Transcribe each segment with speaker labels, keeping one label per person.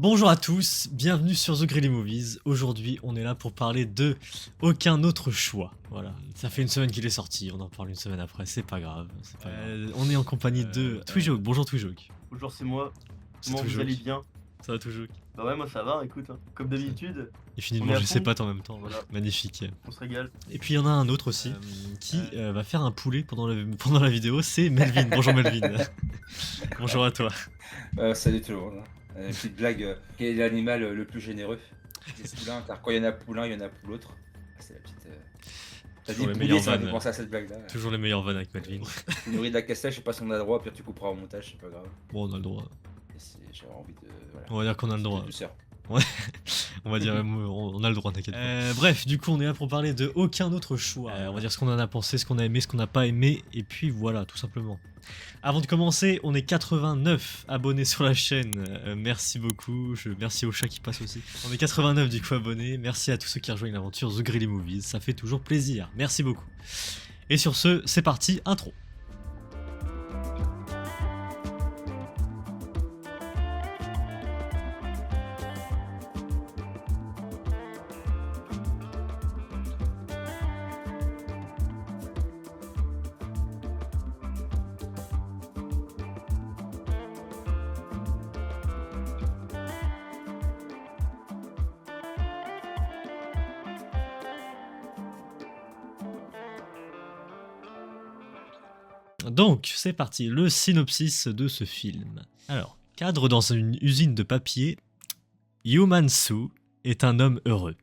Speaker 1: Bonjour à tous, bienvenue sur The Greedy Movies. Aujourd'hui, on est là pour parler de Aucun autre choix. Voilà, ça fait une semaine qu'il est sorti, on en parle une semaine après, c'est pas grave. On est en compagnie de Twijok. Bonjour Twijok.
Speaker 2: Bonjour, c'est moi.
Speaker 1: C'est
Speaker 2: Comment vous
Speaker 1: Twijok.
Speaker 2: allez bien?
Speaker 1: Ça va Twijok?
Speaker 2: Bah ouais, moi ça va, écoute, hein. Comme d'habitude,
Speaker 1: Il finit de
Speaker 2: on est à
Speaker 1: manger ses
Speaker 2: fond.
Speaker 1: pâtes en même temps,
Speaker 2: Voilà.
Speaker 1: magnifique.
Speaker 2: On se régale.
Speaker 1: Et puis il y en a un autre aussi qui va faire un poulet pendant la vidéo, c'est Melvin. Bonjour Melvin. Bonjour à toi.
Speaker 3: Salut tout le monde. Petite blague, quel est l'animal le plus généreux? C'est poulain, car quand il y en a poulain, il y en a pour l'autre. C'est la petite. T'as dit
Speaker 1: Toujours les
Speaker 3: poulet,
Speaker 1: meilleures
Speaker 3: ça m'a fait
Speaker 1: vannes.
Speaker 3: penser à cette blague-là.
Speaker 1: Toujours les meilleures vannes avec Melvin.
Speaker 3: Tu nourris de la castache, je sais pas si on a le droit, puis tu couperas au montage, c'est pas grave.
Speaker 1: Bon, on a le droit.
Speaker 3: J'avais envie de. Voilà.
Speaker 1: On va dire qu'on a le droit.
Speaker 3: De douceur.
Speaker 1: On va dire, on a le droit, t'inquiète pas. Bref, du coup, on est là pour parler de Aucun autre choix. On va dire ce qu'on en a pensé, ce qu'on a aimé, ce qu'on n'a pas aimé, et puis voilà, tout simplement. Avant de commencer, on est 89 abonnés sur la chaîne. Merci beaucoup. Merci au chat qui passe aussi. On est 89 du coup abonnés. Merci à tous ceux qui rejoignent l'aventure The Greedy Movies. Ça fait toujours plaisir. Merci beaucoup. Et sur ce, c'est parti, intro. Donc, c'est parti, le synopsis de ce film. Alors, cadre dans une usine de papier, Yumansu est un homme heureux.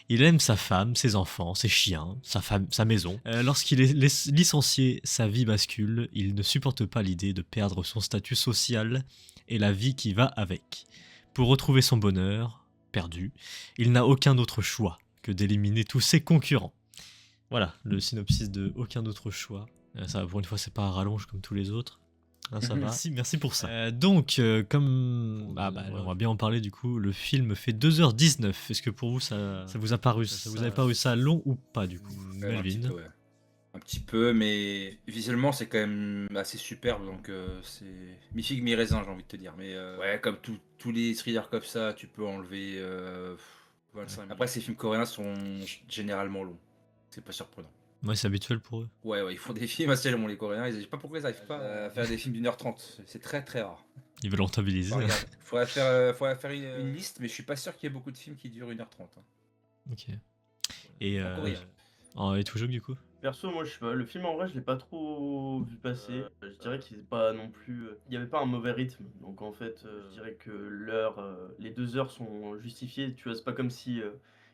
Speaker 1: Il aime sa femme, ses enfants, ses chiens, sa maison. Lorsqu'il est licencié, sa vie bascule. Il ne supporte pas l'idée de perdre son statut social et la vie qui va avec. Pour retrouver son bonheur, perdu, il n'a aucun autre choix que d'éliminer tous ses concurrents. Voilà, le synopsis de Aucun autre choix. Ça, pour une fois, c'est pas à rallonge comme tous les autres. Hein, ça va. Merci pour ça. Comme... on va bien en parler du coup. Le film fait 2h19. Est-ce que pour vous, ça vous a paru ça vous avez paru ça long ou pas du coup,
Speaker 3: Un petit peu, ouais. Un petit peu, mais visuellement, c'est quand même assez superbe. Donc, c'est mi-figue, mi-raisin, j'ai envie de te dire. Mais ouais, comme tous les thrillers comme ça, tu peux enlever 25 minutes. Après, ces films coréens sont généralement longs. C'est pas surprenant.
Speaker 1: Ouais, c'est habituel pour eux.
Speaker 3: Ouais, ils font des films assez longs, les Coréens. Je sais pas pourquoi ils n'arrivent pas à faire des films d'1h30. C'est très très rare.
Speaker 1: Ils veulent rentabiliser.
Speaker 3: Bah, regarde, faudrait faire une liste, mais je suis pas sûr qu'il y ait beaucoup de films qui durent 1h30.
Speaker 1: Ok. Et tout jeu du coup.
Speaker 2: Perso, moi je sais pas, le film en vrai, je l'ai pas trop vu passer. Je dirais qu'il est pas non plus. Il y avait pas un mauvais rythme. Donc en fait, je dirais que les 2 heures sont justifiées. Tu vois, c'est pas comme si.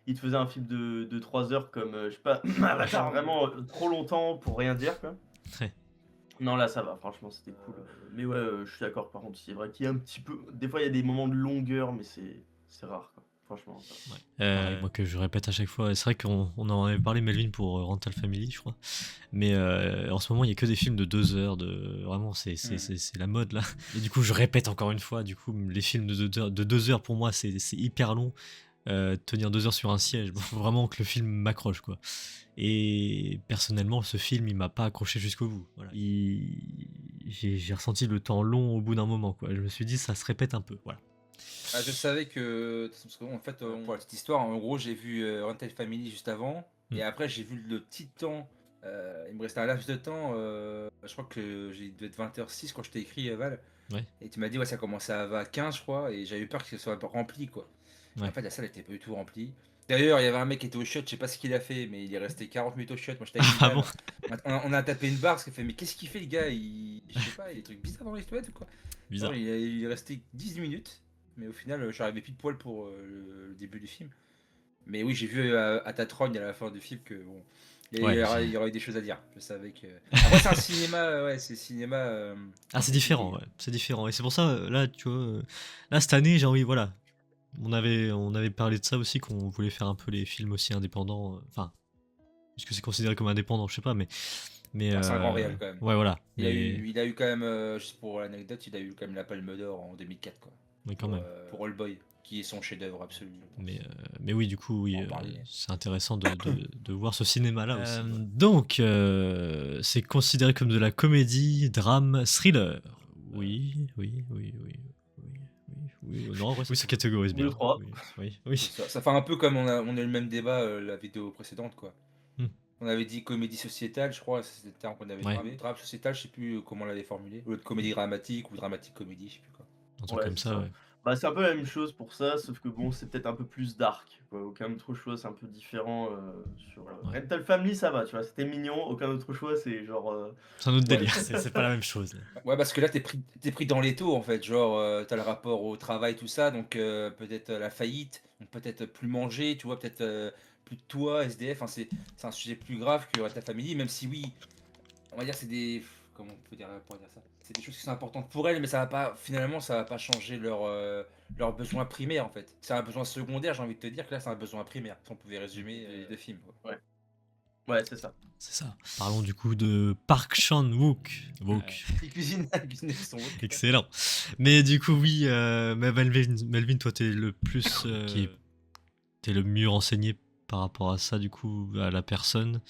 Speaker 2: Il te faisait un film de 3 heures comme, je sais pas, Avatar, vraiment trop longtemps pour rien dire, quoi.
Speaker 1: Ouais.
Speaker 2: Non, là, ça va, franchement, c'était cool. Mais ouais, je suis d'accord, par contre, c'est vrai qu'il y a un petit peu... Des fois, il y a des moments de longueur, mais c'est rare, quoi. Franchement.
Speaker 1: Ouais. Moi que je répète à chaque fois, c'est vrai qu'on en avait parlé Melvin pour Rental Family, je crois. Mais en ce moment, il y a que des films de 2 heures, vraiment, c'est la mode là. Et du coup, je répète encore une fois, du coup, les films de 2 heures pour moi, c'est hyper long. Tenir 2 heures sur un siège, faut vraiment que le film m'accroche quoi. Et personnellement, ce film il m'a pas accroché jusqu'au bout. Voilà. J'ai ressenti le temps long au bout d'un moment quoi. Je me suis dit ça se répète un peu. Voilà.
Speaker 3: Ah, je savais que. Parce qu'en fait, pour la petite histoire, en gros, j'ai vu Rental Family juste avant. Et après, j'ai vu le Titan. Il me restait un laps de temps. Je crois que j'ai dû être 20h06 quand je t'ai écrit, Val.
Speaker 1: Ouais.
Speaker 3: Et tu m'as dit, ouais, ça commençait à 15, je crois. Et j'avais eu peur que ce soit rempli, quoi. Ouais. En fait, la salle était pas du tout remplie. D'ailleurs, il y avait un mec qui était au shot, je sais pas ce qu'il a fait, mais il est resté 40 minutes au shot. Moi, j'étais avec une
Speaker 1: bon
Speaker 3: on a tapé une barre, parce qu'il fait, mais qu'est-ce qu'il fait, le gars? Je sais pas, il y a des trucs bizarres dans les toilettes ou quoi?
Speaker 1: Bizarre.
Speaker 3: Alors, il est resté 10 minutes, mais au final, je suis arrivé pile poil pour le début du film. Mais oui, j'ai vu à ta trogne à la fin du film que bon, il y aurait eu des choses à dire. Je savais que. Après, c'est un cinéma, ouais, c'est cinéma.
Speaker 1: C'est différent, ouais, c'est différent. Et c'est pour ça, là, tu vois, là cette année, j'ai envie, voilà. On avait parlé de ça aussi, qu'on voulait faire un peu les films aussi indépendants. Enfin, est-ce que c'est considéré comme indépendant, je sais pas, mais
Speaker 3: c'est un grand réel quand même.
Speaker 1: Ouais, voilà.
Speaker 3: Il a eu quand même, juste pour l'anecdote, il a eu quand même la Palme d'Or en 2004 quoi.
Speaker 1: Oui, quand même.
Speaker 3: Pour All Boy, qui est son chef-d'œuvre absolu.
Speaker 1: Mais oui, du coup, oui, c'est intéressant de voir ce cinéma-là aussi. Donc, c'est considéré comme de la comédie, drame, thriller. Oui. oui, non, en vrai, oui, ça catégorise bien.
Speaker 2: 2-3.
Speaker 1: Oui.
Speaker 3: Ça fait un peu comme on a eu le même débat la vidéo précédente, quoi.
Speaker 1: Hmm.
Speaker 3: On avait dit comédie sociétale, je crois, c'était le terme qu'on avait
Speaker 1: Ouais.
Speaker 3: trouvé. Drame sociétal, je sais plus comment on l'avait formulé. Au lieu de comédie dramatique ou dramatique comédie, je sais plus quoi.
Speaker 1: Un truc
Speaker 2: Ouais,
Speaker 1: comme
Speaker 2: c'est
Speaker 1: ça,
Speaker 2: ça.
Speaker 1: ouais.
Speaker 2: Bah, c'est un peu la même chose pour ça, sauf que bon, c'est peut-être un peu plus dark, quoi. Aucun autre choix, c'est un peu différent sur.
Speaker 1: Ouais.
Speaker 2: Rental Family, ça va, tu vois, c'était mignon. Aucun autre choix, c'est genre.
Speaker 1: C'est un autre
Speaker 3: Ouais.
Speaker 1: délire, c'est pas la même chose.
Speaker 3: Ouais, parce que là, t'es pris dans l'étau, en fait. Genre, t'as le rapport au travail, tout ça, donc peut-être la faillite, donc peut-être plus manger, tu vois, peut-être plus de toi, SDF. Enfin, c'est un sujet plus grave que ta famille, même si oui, on va dire c'est des. Comment on peut dire pour dire ça? C'est des choses qui sont importantes pour elles, mais ça va pas, finalement, ça va pas changer leurs besoins primaires, en fait. C'est un besoin secondaire, j'ai envie de te dire que là, c'est un besoin primaire. Si on pouvait résumer les deux films, quoi.
Speaker 2: Ouais, c'est ça.
Speaker 1: C'est ça. Parlons du coup de Park Chan-wook.
Speaker 3: Il cuisine avec son wok.
Speaker 1: Excellent. Mais du coup, oui, mais Melvin, toi, t'es le plus. T'es le mieux renseigné par rapport à ça, du coup, à la personne.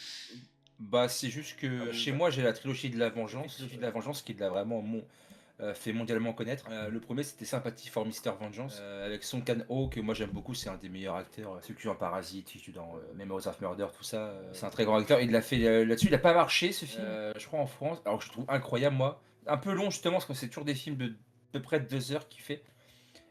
Speaker 3: Bah, c'est juste que chez moi, j'ai la trilogie de la vengeance. La trilogie de la vengeance qui l'a vraiment fait mondialement connaître. Le premier, c'était Sympathy for Mr. Vengeance avec Song Kang-ho, que moi j'aime beaucoup. C'est un des meilleurs acteurs. Celui qui joue en Parasite, qui joue dans Memories of Murder, tout ça. C'est un très grand acteur. Il l'a fait là-dessus. Il a pas marché ce film, je crois, en France. Alors que je trouve incroyable, moi. Un peu long, justement, parce que c'est toujours des films de peu près 2 heures qu'il fait.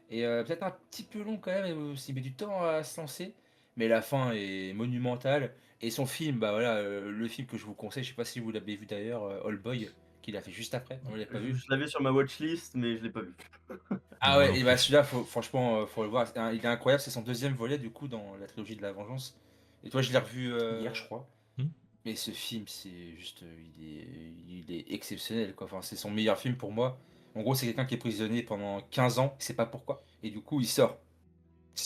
Speaker 3: Et peut-être un petit peu long quand même, il met du temps à se lancer. Mais la fin est monumentale. Et son film, bah voilà, le film que je vous conseille, je sais pas si vous l'avez vu d'ailleurs, All Boy, qu'il a fait juste après. On l'a pas vu.
Speaker 2: Je l'avais sur ma watchlist, mais je l'ai pas vu.
Speaker 3: Ah
Speaker 1: Non,
Speaker 3: ouais,
Speaker 1: non
Speaker 3: et bah
Speaker 1: plus.
Speaker 3: celui-là, franchement, faut le voir. Il est incroyable, c'est son deuxième volet du coup dans la trilogie de la vengeance. Et toi, je l'ai revu hier, je crois.
Speaker 1: Hmm.
Speaker 3: Mais ce film, c'est juste, il est exceptionnel, quoi. Enfin, c'est son meilleur film pour moi. En gros, c'est quelqu'un qui est prisonnier pendant 15 ans, il sait pas pourquoi. Et du coup, il sort. Il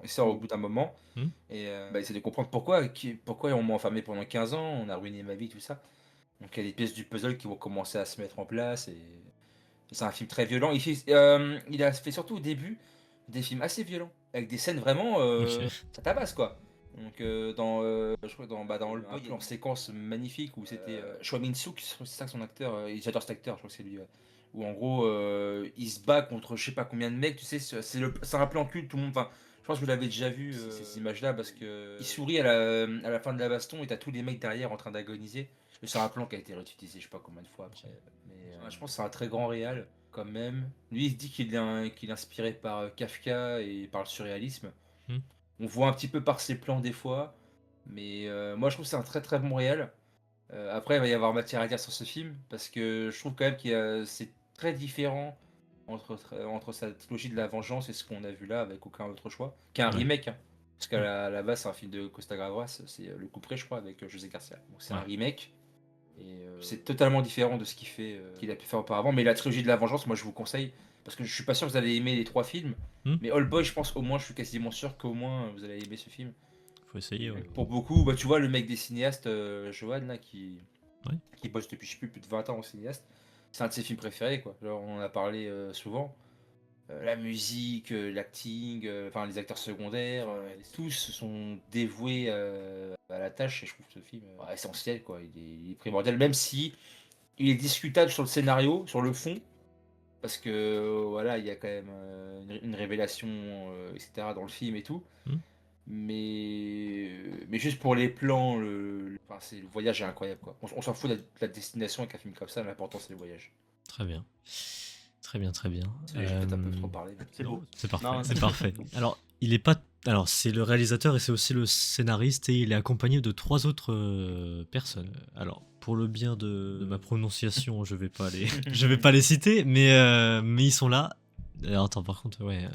Speaker 3: sort au bout d'un moment.
Speaker 1: Hmm.
Speaker 3: Et bah, il essaie de comprendre pourquoi, pourquoi on m'a enfermé pendant 15 ans, on a ruiné ma vie, tout ça. Donc il y a des pièces du puzzle qui vont commencer à se mettre en place. Et c'est un film très violent. Il a fait surtout au début des films assez violents, avec des scènes vraiment,
Speaker 1: Ok.
Speaker 3: ça tabasse quoi. Donc je crois que dans le Boy, il y a une séquence magnifique où c'était Choi Min-suk, c'est ça son acteur, j'adore cet acteur, je crois que c'est lui. Ouais. Où en gros il se bat contre je sais pas combien de mecs, tu sais, c'est un plan culte, tout le monde. Enfin, je pense que vous l'avez déjà vu ces images-là parce que il sourit à la fin de la baston et t'as tous les mecs derrière en train d'agoniser. C'est un plan qui a été réutilisé je sais pas combien de fois après. Mais je pense que c'est un très grand réal quand même. Lui il se dit qu'il est inspiré par Kafka et par le surréalisme.
Speaker 1: Hmm.
Speaker 3: On voit un petit peu par ses plans des fois, mais moi je trouve que c'est un très très bon réal. Après il va y avoir matière à dire sur ce film parce que je trouve quand même c'est très différent entre sa trilogie de la vengeance et ce qu'on a vu là avec aucun autre choix, qui est un
Speaker 1: Ouais.
Speaker 3: remake. Hein. Parce qu'à la base c'est un film de Costa Gavras, c'est Le Couperet je crois avec José Garcia. Donc c'est un remake. Et c'est totalement différent de ce qu'il a pu faire auparavant. Mais la trilogie de la vengeance, moi je vous conseille, parce que je suis pas sûr que vous allez aimer les 3 films. Mais All Boy, je pense au moins, je suis quasiment sûr qu'au moins vous allez aimer ce film.
Speaker 1: Faut essayer, ouais.
Speaker 3: Pour beaucoup, bah, tu vois, le mec des cinéastes, Johan, là, qui bosse depuis je sais plus de 20 ans en cinéaste, c'est un de ses films préférés, quoi. Genre, on en a parlé souvent. La musique, l'acting, enfin les acteurs secondaires, tous sont dévoués à la tâche et je trouve ce film essentiel, quoi. Il est primordial, même si il est discutable sur le scénario, sur le fond, parce que voilà, il y a quand même une révélation, etc. dans le film et tout. Mais juste pour les plans, enfin, le voyage est incroyable, quoi. On s'en fout de la destination avec un film comme ça, l'important c'est le voyage.
Speaker 1: Très bien. Très bien, très bien.
Speaker 3: J'ai peut-être un peu trop parlé. Mais...
Speaker 2: C'est beau.
Speaker 1: C'est parfait,
Speaker 2: Non,
Speaker 1: c'est parfait. Alors, il est pas. Alors, c'est le réalisateur et c'est aussi le scénariste et il est accompagné de 3 autres personnes. Alors, pour le bien de ma prononciation, je vais pas les citer, mais ils sont là. Alors, attends, par contre, ouais.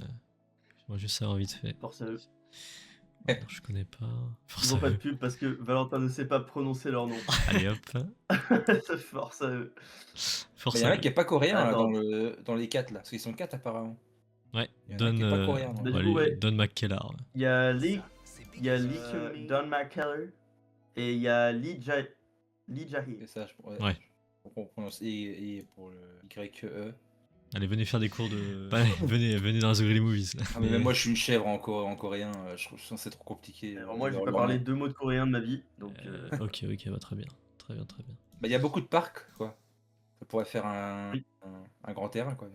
Speaker 1: Moi, juste savoir vite fait.
Speaker 2: Force à eux.
Speaker 1: Non, je connais pas.
Speaker 2: Ils
Speaker 1: Force
Speaker 2: n'ont
Speaker 1: à
Speaker 2: pas de
Speaker 1: eux.
Speaker 2: pub parce que Valentin ne sait pas prononcer leur nom.
Speaker 1: Allez hop.
Speaker 2: Force à eux.
Speaker 1: Force
Speaker 3: Il y a
Speaker 1: à
Speaker 3: un mec qui est pas coréen là,
Speaker 2: Attends.
Speaker 3: dans les 4 là, parce qu'ils sont 4 apparemment.
Speaker 1: Ouais,
Speaker 3: Il y en a un qui est pas coréen.
Speaker 2: Bah, du coup, ouais.
Speaker 1: Don McKellar.
Speaker 2: Il y a Lee Kyung-mi, Don McKellar et il y a Lee Jae-hee.
Speaker 3: C'est ça,
Speaker 1: Ouais.
Speaker 3: On prononce et pour le YE.
Speaker 1: Allez, venez faire des cours de. Ouais, venez dans The Ugly Movies. Là.
Speaker 3: Ah, mais même moi je suis une chèvre en coréen, je trouve que c'est trop compliqué.
Speaker 2: Alors moi, j'ai pas parlé 2 mots de coréen de ma vie, donc.
Speaker 1: Ok, bah, très bien. Très bien, très bien.
Speaker 3: Bah, il y a beaucoup de parcs, quoi. Ça pourrait faire un grand terrain, quoi.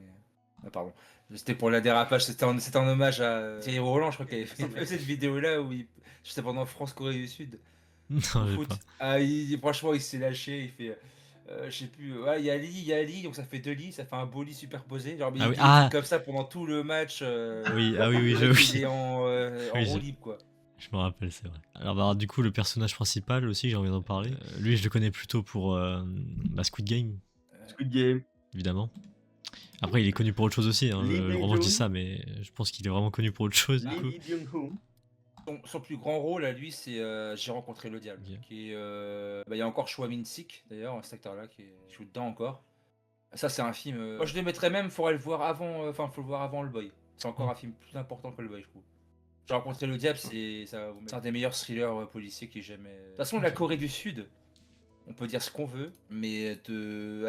Speaker 3: Ah, pardon. C'était pour la dérapage, c'était en hommage à Thierry Roland, je crois qu'il avait fait cette vidéo-là où c'était pendant France-Corée du Sud.
Speaker 1: Non,
Speaker 3: Au
Speaker 1: j'ai
Speaker 3: foot.
Speaker 1: pas.
Speaker 3: Ah, franchement, il s'est lâché, il fait. Je sais plus, ouais, il y a Ali, donc ça fait 2 lits, ça fait un beau lit superposé. Genre, mais
Speaker 1: Ah
Speaker 3: il
Speaker 1: oui,
Speaker 3: dit des trucs
Speaker 1: ah
Speaker 3: comme ça pendant tout le match.
Speaker 1: oui, ah oui, oui,
Speaker 3: Le
Speaker 1: je,
Speaker 3: mec,
Speaker 1: oui.
Speaker 3: il est en
Speaker 1: Oui,
Speaker 3: roue libre, quoi.
Speaker 1: je me rappelle, c'est vrai. Alors, bah, du coup, le personnage principal aussi, j'ai envie d'en parler. Lui, je le connais plutôt pour Squid Game,
Speaker 2: Squid Game.
Speaker 1: évidemment. Après, il est connu pour autre chose aussi. Hein.
Speaker 2: Lee
Speaker 1: Vraiment, je dis
Speaker 2: Byung-hun.
Speaker 1: ça, mais je pense qu'il est vraiment connu pour autre chose. Du coup.
Speaker 2: Lee Byung-hun.
Speaker 3: Son plus grand rôle à lui, c'est J'ai rencontré le diable.
Speaker 1: Ok.
Speaker 3: Qui est, il y a encore Choi Min-sik, d'ailleurs, cet acteur-là, qui joue dedans encore. Ça, c'est un film. Moi, je le mettrais même, faudrait le voir avant. Enfin, faut le voir avant Le Boy. C'est encore un film plus important que Le Boy, je trouve. J'ai rencontré le diable, c'est un des meilleurs thrillers policiers que j'ai jamais. De toute façon, la Corée du Sud, on peut dire ce qu'on veut, mais de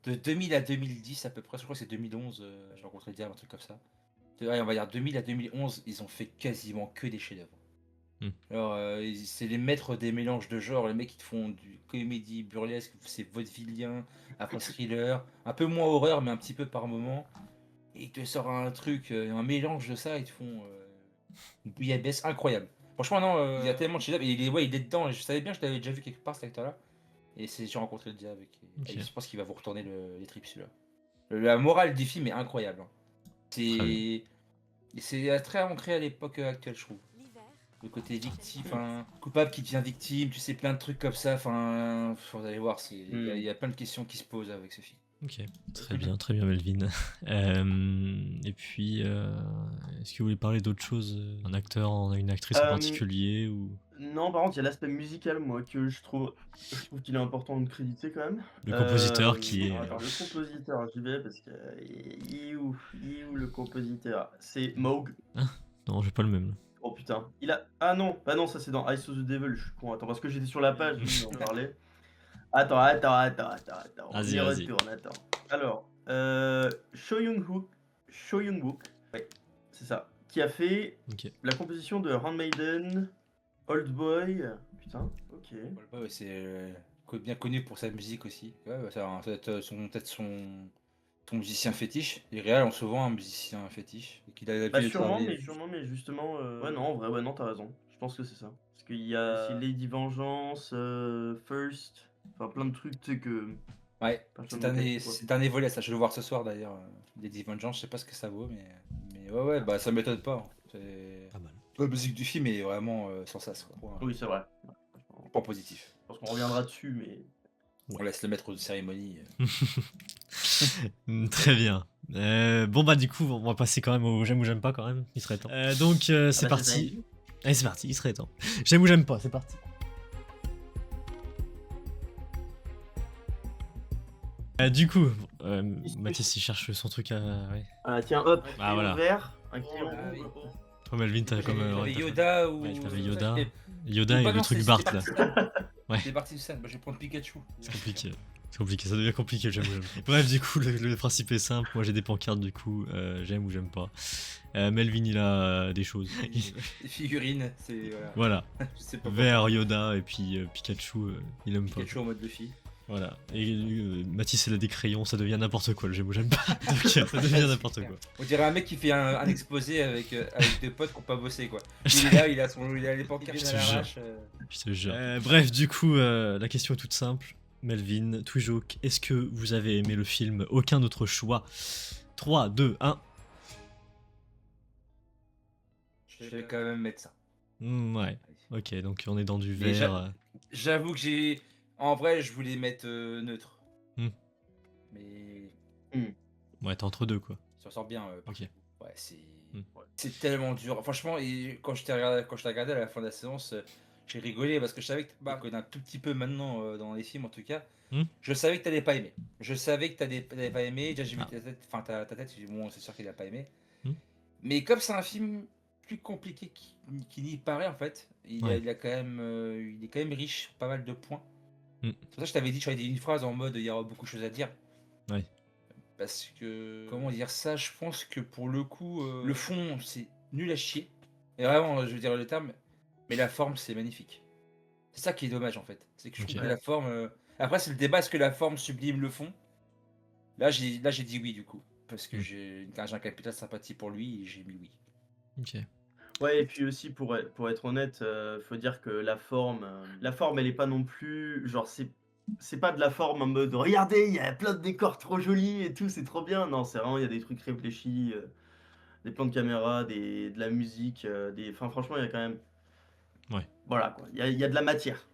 Speaker 3: 2000 à 2010 à peu près, je crois que c'est 2011, j'ai rencontré le diable, un truc comme ça. Ouais, on va dire 2000 à 2011, ils ont fait quasiment que des chefs-d'œuvre. Alors, c'est les maîtres des mélanges de genres, les mecs qui te font du comédie burlesque, c'est vaudevillien, après thriller, un peu moins horreur, mais un petit peu par moment. Et ils te sortent un truc, un mélange de ça, ils te font une bouillabaisse incroyable. Franchement, non, il y a tellement de chefs-d'œuvre, et il est dedans, et je savais bien, je l'avais déjà vu quelque part cet acteur-là. Et j'ai rencontré le diable avec.
Speaker 1: Ok.
Speaker 3: Et je pense qu'il va vous retourner les tripes celui-là. La morale du film est incroyable. Hein.
Speaker 1: Très bien.
Speaker 3: C'est très ancré à l'époque actuelle, je trouve. Le côté victime, enfin, coupable qui devient victime, tu sais, plein de trucs comme ça. Enfin, vous allez voir, il y a plein de questions qui se posent avec ce film.
Speaker 1: Ok, très bien, Melvin. Et puis, est-ce que vous voulez parler d'autre chose? Un acteur, une actrice en particulier ou...
Speaker 2: Non, par contre, il y a l'aspect musical, moi, que je trouve qu'il est important de créditer quand même.
Speaker 1: Le compositeur qui est...
Speaker 2: Alors, le compositeur, j'y vais parce que. Il est où le compositeur? C'est Moog.
Speaker 1: Non, j'ai pas le même.
Speaker 2: Oh putain. Ah non, bah non, ça c'est dans I Saw the Devil, je suis con. Attends, parce que j'étais sur la page, je vais en parler. Attends. On y
Speaker 1: Vas-y.
Speaker 2: retourne, attends. Alors, Cho Young-wook, ouais, c'est ça, qui a fait
Speaker 1: Ok.
Speaker 2: la composition de Handmaiden, Old Boy. Putain, ok.
Speaker 3: Ouais, c'est bien connu pour sa musique aussi. Ouais, ça doit être son musicien fétiche. Les réals ont souvent un musicien fétiche. Et qu'il a
Speaker 2: Bah
Speaker 3: l'habitude de
Speaker 2: sûrement,
Speaker 3: travailler.
Speaker 2: mais justement, ouais non, en vrai, ouais non, t'as raison. Je pense que c'est ça. Parce qu'il y a aussi Lady Vengeance, First, enfin plein de trucs, tu sais que.
Speaker 3: Ouais,
Speaker 2: personne
Speaker 3: c'est un,
Speaker 2: ne
Speaker 3: des-
Speaker 2: connaît, quoi.
Speaker 3: c'est un des volets, ça. Je vais le voir ce soir d'ailleurs. Des Vengeance, je sais pas ce que ça vaut, mais ouais, bah ça m'étonne pas. Hein.
Speaker 1: Pas mal.
Speaker 3: La musique du film est vraiment sans sas, quoi.
Speaker 2: Oui, c'est vrai.
Speaker 3: Point positif.
Speaker 2: Je pense qu'on reviendra dessus, mais.
Speaker 3: On laisse le maître de cérémonie.
Speaker 1: Très bien. Bon bah du coup, on va passer quand même au j'aime ou j'aime pas quand même. Il serait temps. Donc c'est
Speaker 2: bah,
Speaker 1: parti. Allez, c'est parti, il serait temps. J'aime ou j'aime pas, c'est parti. Du coup, Mathis il cherche son truc à... Ouais.
Speaker 2: Ah tiens, hop,
Speaker 1: Ah,
Speaker 2: crayon
Speaker 1: voilà.
Speaker 2: vert, un crayon
Speaker 3: Ah, oui.
Speaker 2: rouge.
Speaker 1: Toi Melvin, t'avais comme...
Speaker 3: T'avais
Speaker 1: t'as fait-
Speaker 3: Yoda ou.
Speaker 1: Ouais, t'avais
Speaker 3: ça,
Speaker 1: Yoda.
Speaker 3: c'était-
Speaker 1: Yoda et
Speaker 3: Pas
Speaker 1: le
Speaker 3: non,
Speaker 1: truc
Speaker 3: c'est-
Speaker 1: Bart
Speaker 3: c'est
Speaker 1: là. Ouais.
Speaker 3: C'est parti du scène, bah, je vais prendre Pikachu.
Speaker 1: C'est compliqué. C'est compliqué, ça devient compliqué, j'aime ou j'aime pas. Bref, du coup, le principe est simple. Moi j'ai des pancartes, du coup, j'aime ou j'aime pas. Melvin il a des choses.
Speaker 3: Les figurines, c'est.
Speaker 2: Ah,
Speaker 3: Voilà.
Speaker 1: Voilà.
Speaker 3: Je sais pas
Speaker 1: Vert, Yoda et puis Pikachu, il aime
Speaker 3: pourquoi.
Speaker 1: pas.
Speaker 3: Pikachu en mode Luffy.
Speaker 1: Voilà. Et Mathis il a des crayons, ça devient n'importe quoi le j'aime ou j'aime pas. Donc ça devient n'importe quoi.
Speaker 3: On dirait un mec qui fait un exposé avec des potes qui n'ont pas bossé quoi. Il est là, il a les pancartes
Speaker 1: Je
Speaker 3: à
Speaker 1: te jure.
Speaker 3: l'arrache.
Speaker 1: Je te jure. Bref, du coup, la question est toute simple. Melvin, Twijouk, est-ce que vous avez aimé le film? Aucun autre choix. 3, 2, 1.
Speaker 3: Je vais quand même mettre ça.
Speaker 1: Ouais. Ok, donc on est dans du
Speaker 3: Mais
Speaker 1: vert.
Speaker 3: J'avoue que j'ai. En vrai, je voulais mettre neutre.
Speaker 1: Hmm.
Speaker 3: Mais.
Speaker 1: Ouais, t'es entre deux quoi.
Speaker 3: Ça sort bien.
Speaker 1: Ok.
Speaker 3: Ouais, c'est.
Speaker 1: Hmm.
Speaker 3: C'est tellement dur. Franchement, et quand je t'ai regardé à la fin de la séance, j'ai rigolé parce que je savais que bah, qu'on a un tout petit peu maintenant dans les films en tout cas.
Speaker 1: Hmm.
Speaker 3: Je savais que t'allais pas aimer. Je savais que t'allais pas aimer. Déjà, j'ai vu
Speaker 1: Ah.
Speaker 3: ta tête. Enfin, ta tête, j'ai dit, bon, c'est sûr qu'il a pas aimé.
Speaker 1: Hmm.
Speaker 3: Mais comme c'est un film plus compliqué qu'il n'y paraît en fait,
Speaker 1: Ouais.
Speaker 3: il est quand même riche, pas mal de points.
Speaker 1: Hmm.
Speaker 3: C'est pour ça que je t'avais dit, j'avais dit une phrase en mode il y aura beaucoup de choses à dire.
Speaker 1: Ouais.
Speaker 3: Parce que, comment dire ça, je pense que pour le coup, le fond, c'est nul à chier. Et vraiment, je veux dire le terme, mais la forme, c'est magnifique. C'est ça qui est dommage en fait. C'est que je trouve
Speaker 1: Ok.
Speaker 3: que la forme. Après, c'est le débat, est-ce que la forme sublime le fond? Là, j'ai dit oui du coup. parce que j'ai un capital sympathie pour lui et j'ai mis oui.
Speaker 1: Ok.
Speaker 2: Ouais, et puis aussi pour être honnête, faut dire que la forme elle est pas non plus genre c'est pas de la forme en mode: «Regardez, il y a plein de décors trop jolis et tout, c'est trop bien». Non, c'est vraiment il y a des trucs réfléchis, des plans de caméra, de la musique, enfin franchement il y a quand même
Speaker 1: Ouais.
Speaker 2: voilà quoi, il y a de la matière.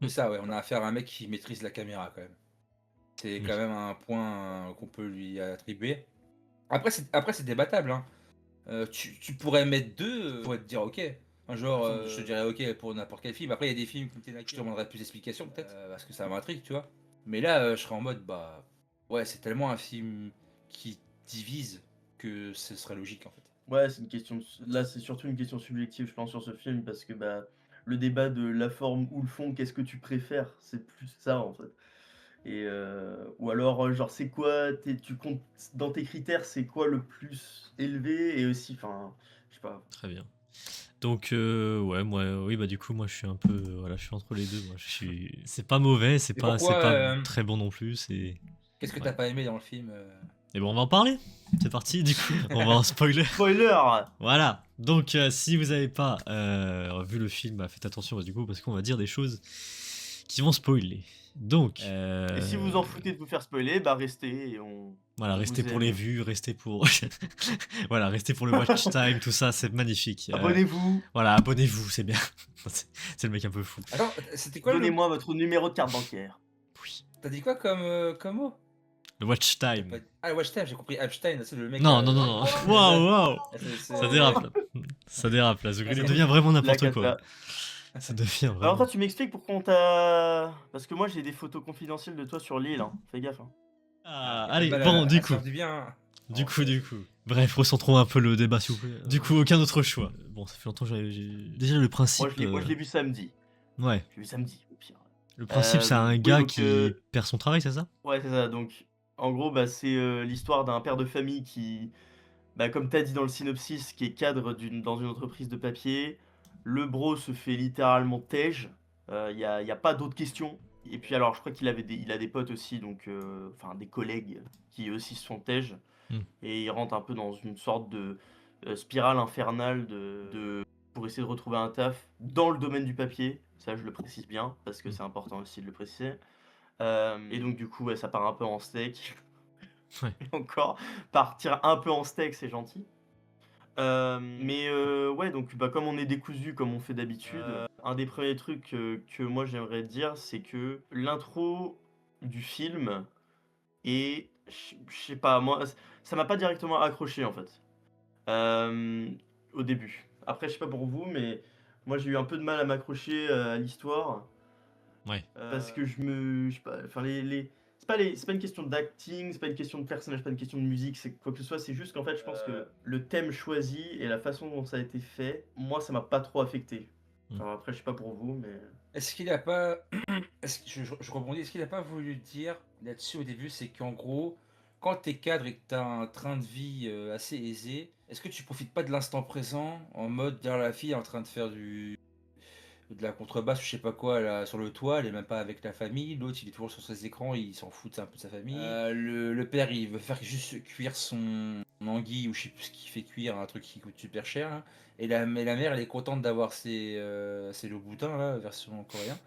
Speaker 3: C'est ça, ouais, on a affaire à un mec qui maîtrise la caméra quand même. C'est
Speaker 1: Oui.
Speaker 3: quand même un point qu'on peut lui attribuer. Après, c'est débattable, hein. Tu pourrais mettre 2 pour te dire OK. Un genre, je te dirais OK pour n'importe quel film. Après, il y a des films où je te demanderais plus d'explications peut-être, parce que ça m'intrigue, tu vois? Mais là, je serais en mode, bah, ouais, c'est tellement un film qui divise que ce serait logique, en fait.
Speaker 2: Ouais, c'est une question là, c'est surtout une question subjective, je pense, sur ce film parce que, bah, le débat de la forme ou le fond, qu'est-ce que tu préfères? C'est plus ça, en fait et ou alors, genre, c'est quoi tu comptes dans tes critères, c'est quoi le plus élevé et aussi enfin, je sais pas.
Speaker 1: Très bien. Donc, ouais, moi, oui, bah, du coup, moi, je suis un peu, voilà, je suis entre les deux. Moi, c'est pas mauvais, c'est
Speaker 3: Et
Speaker 1: pas,
Speaker 3: pourquoi,
Speaker 1: très bon non plus. C'est,
Speaker 3: qu'est-ce que
Speaker 1: ouais.
Speaker 3: t'as pas aimé dans le film
Speaker 1: Et bon, on va en parler. C'est parti, du coup, on va en spoiler.
Speaker 2: Spoiler!
Speaker 1: Voilà. Donc, si vous avez pas vu le film, bah, faites attention, du coup, parce qu'on va dire des choses qui vont spoiler. Donc,
Speaker 2: Et si vous en foutez de vous faire spoiler, bah, restez et on
Speaker 1: voilà,
Speaker 2: on
Speaker 1: restez
Speaker 2: vous
Speaker 1: pour les
Speaker 2: aime.
Speaker 1: vues, restez pour, voilà, restez pour le watch time, tout ça, c'est magnifique.
Speaker 2: Abonnez-vous,
Speaker 1: Voilà, abonnez-vous, c'est bien. C'est le mec un peu fou.
Speaker 3: Attends, c'était quoi le
Speaker 2: donnez-moi votre numéro de carte bancaire.
Speaker 1: Oui.
Speaker 3: tu dit quoi comme mot?
Speaker 1: Le watch
Speaker 3: T'as
Speaker 1: time.
Speaker 3: pas Ah, Watch Time, j'ai compris Epstein, c'est le mec,
Speaker 1: Non, non, non, non. Waouh, waouh. Ça dérape là. Ça dérape là. Ça devient vraiment
Speaker 2: La
Speaker 1: n'importe quoi.
Speaker 2: cata.
Speaker 1: Ça devient
Speaker 2: Alors
Speaker 1: vraiment.
Speaker 2: toi, tu m'expliques pourquoi on t'a parce que moi j'ai des photos confidentielles de toi sur l'île, hein. Fais gaffe, hein.
Speaker 1: Ah,
Speaker 3: Y a pas de
Speaker 1: allez,
Speaker 3: mal
Speaker 1: bon, du
Speaker 3: à se
Speaker 1: coup.
Speaker 3: faire du bien, hein.
Speaker 1: Du coup. Bref, recentrons un peu le débat, s'il vous plaît. Du coup, aucun autre choix. Bon, ça fait longtemps que déjà le principe.
Speaker 2: Moi je l'ai vu samedi.
Speaker 1: Ouais.
Speaker 2: J'ai vu samedi au pire.
Speaker 1: Le principe, c'est un
Speaker 2: Oui
Speaker 1: gars
Speaker 2: donc
Speaker 1: qui perd son travail, c'est ça?
Speaker 2: ouais, c'est ça. Donc en gros, bah, c'est, l'histoire d'un père de famille qui, bah, comme tu as dit dans le synopsis, qui est cadre dans une entreprise de papier. Le bro se fait littéralement tège, il y a pas d'autres questions et puis alors je crois il a des potes aussi donc enfin des collègues qui eux aussi se font tège
Speaker 1: Hmm.
Speaker 2: et il rentre un peu dans une sorte de, spirale infernale pour essayer de retrouver un taf dans le domaine du papier. Ça, je le précise bien parce que c'est important aussi de le préciser. Et donc du coup, ouais, ça part un peu en steak.
Speaker 1: Ouais.
Speaker 2: Et encore, partir un peu en steak, c'est gentil. Mais ouais, donc bah, comme on est décousu, comme on fait d'habitude, un des premiers trucs que moi j'aimerais dire, c'est que l'intro du film est, je sais pas, moi, ça m'a pas directement accroché en fait, au début. Après, je sais pas pour vous, mais moi j'ai eu un peu de mal à m'accrocher à l'histoire.
Speaker 1: Ouais.
Speaker 2: Parce que je sais pas, enfin c'est pas une question d'acting, c'est pas une question de personnage, c'est pas une question de musique, c'est quoi que ce soit, c'est juste qu'en fait, je pense que le thème choisi et la façon dont ça a été fait, moi, ça m'a pas trop affecté. Enfin, après, je sais pas pour vous, mais
Speaker 3: Est-ce qu'il a pas. Je rebondis, est-ce qu'il a pas voulu dire là-dessus au début, c'est qu'en gros, quand t'es cadre et que t'as un train de vie assez aisé, est-ce que tu profites pas de l'instant présent en mode derrière la fille en train de faire de la contrebasse ou je sais pas quoi là, sur le toit, elle est même pas avec la famille, l'autre il est toujours sur ses écrans, il s'en fout un peu de sa famille. Le père il veut faire juste cuire son anguille ou je sais plus ce qu'il fait cuire, un truc qui coûte super cher, hein. Mais la mère elle est contente d'avoir ses le boutin là, version coréen.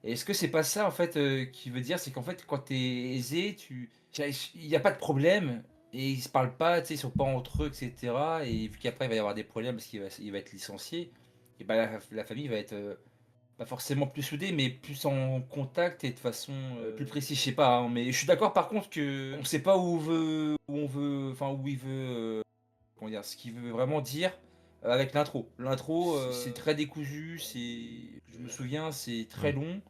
Speaker 3: Et est-ce que c'est pas ça en fait qui veut dire, c'est qu'en fait quand t'es aisé, il n'y a pas de problème et ils se parlent pas, tu sais, ils sont pas entre eux, etc. Et vu qu'après il va y avoir des problèmes parce il va être licencié, et bah la famille va être pas forcément plus soudée, mais plus en contact et de façon plus précise, je sais pas, hein. Mais je suis d'accord par contre que on sait pas où on veut, enfin où il veut, comment dire, ce qu'il veut vraiment dire avec l'intro. L'intro, c'est très décousu, je me souviens, c'est très long.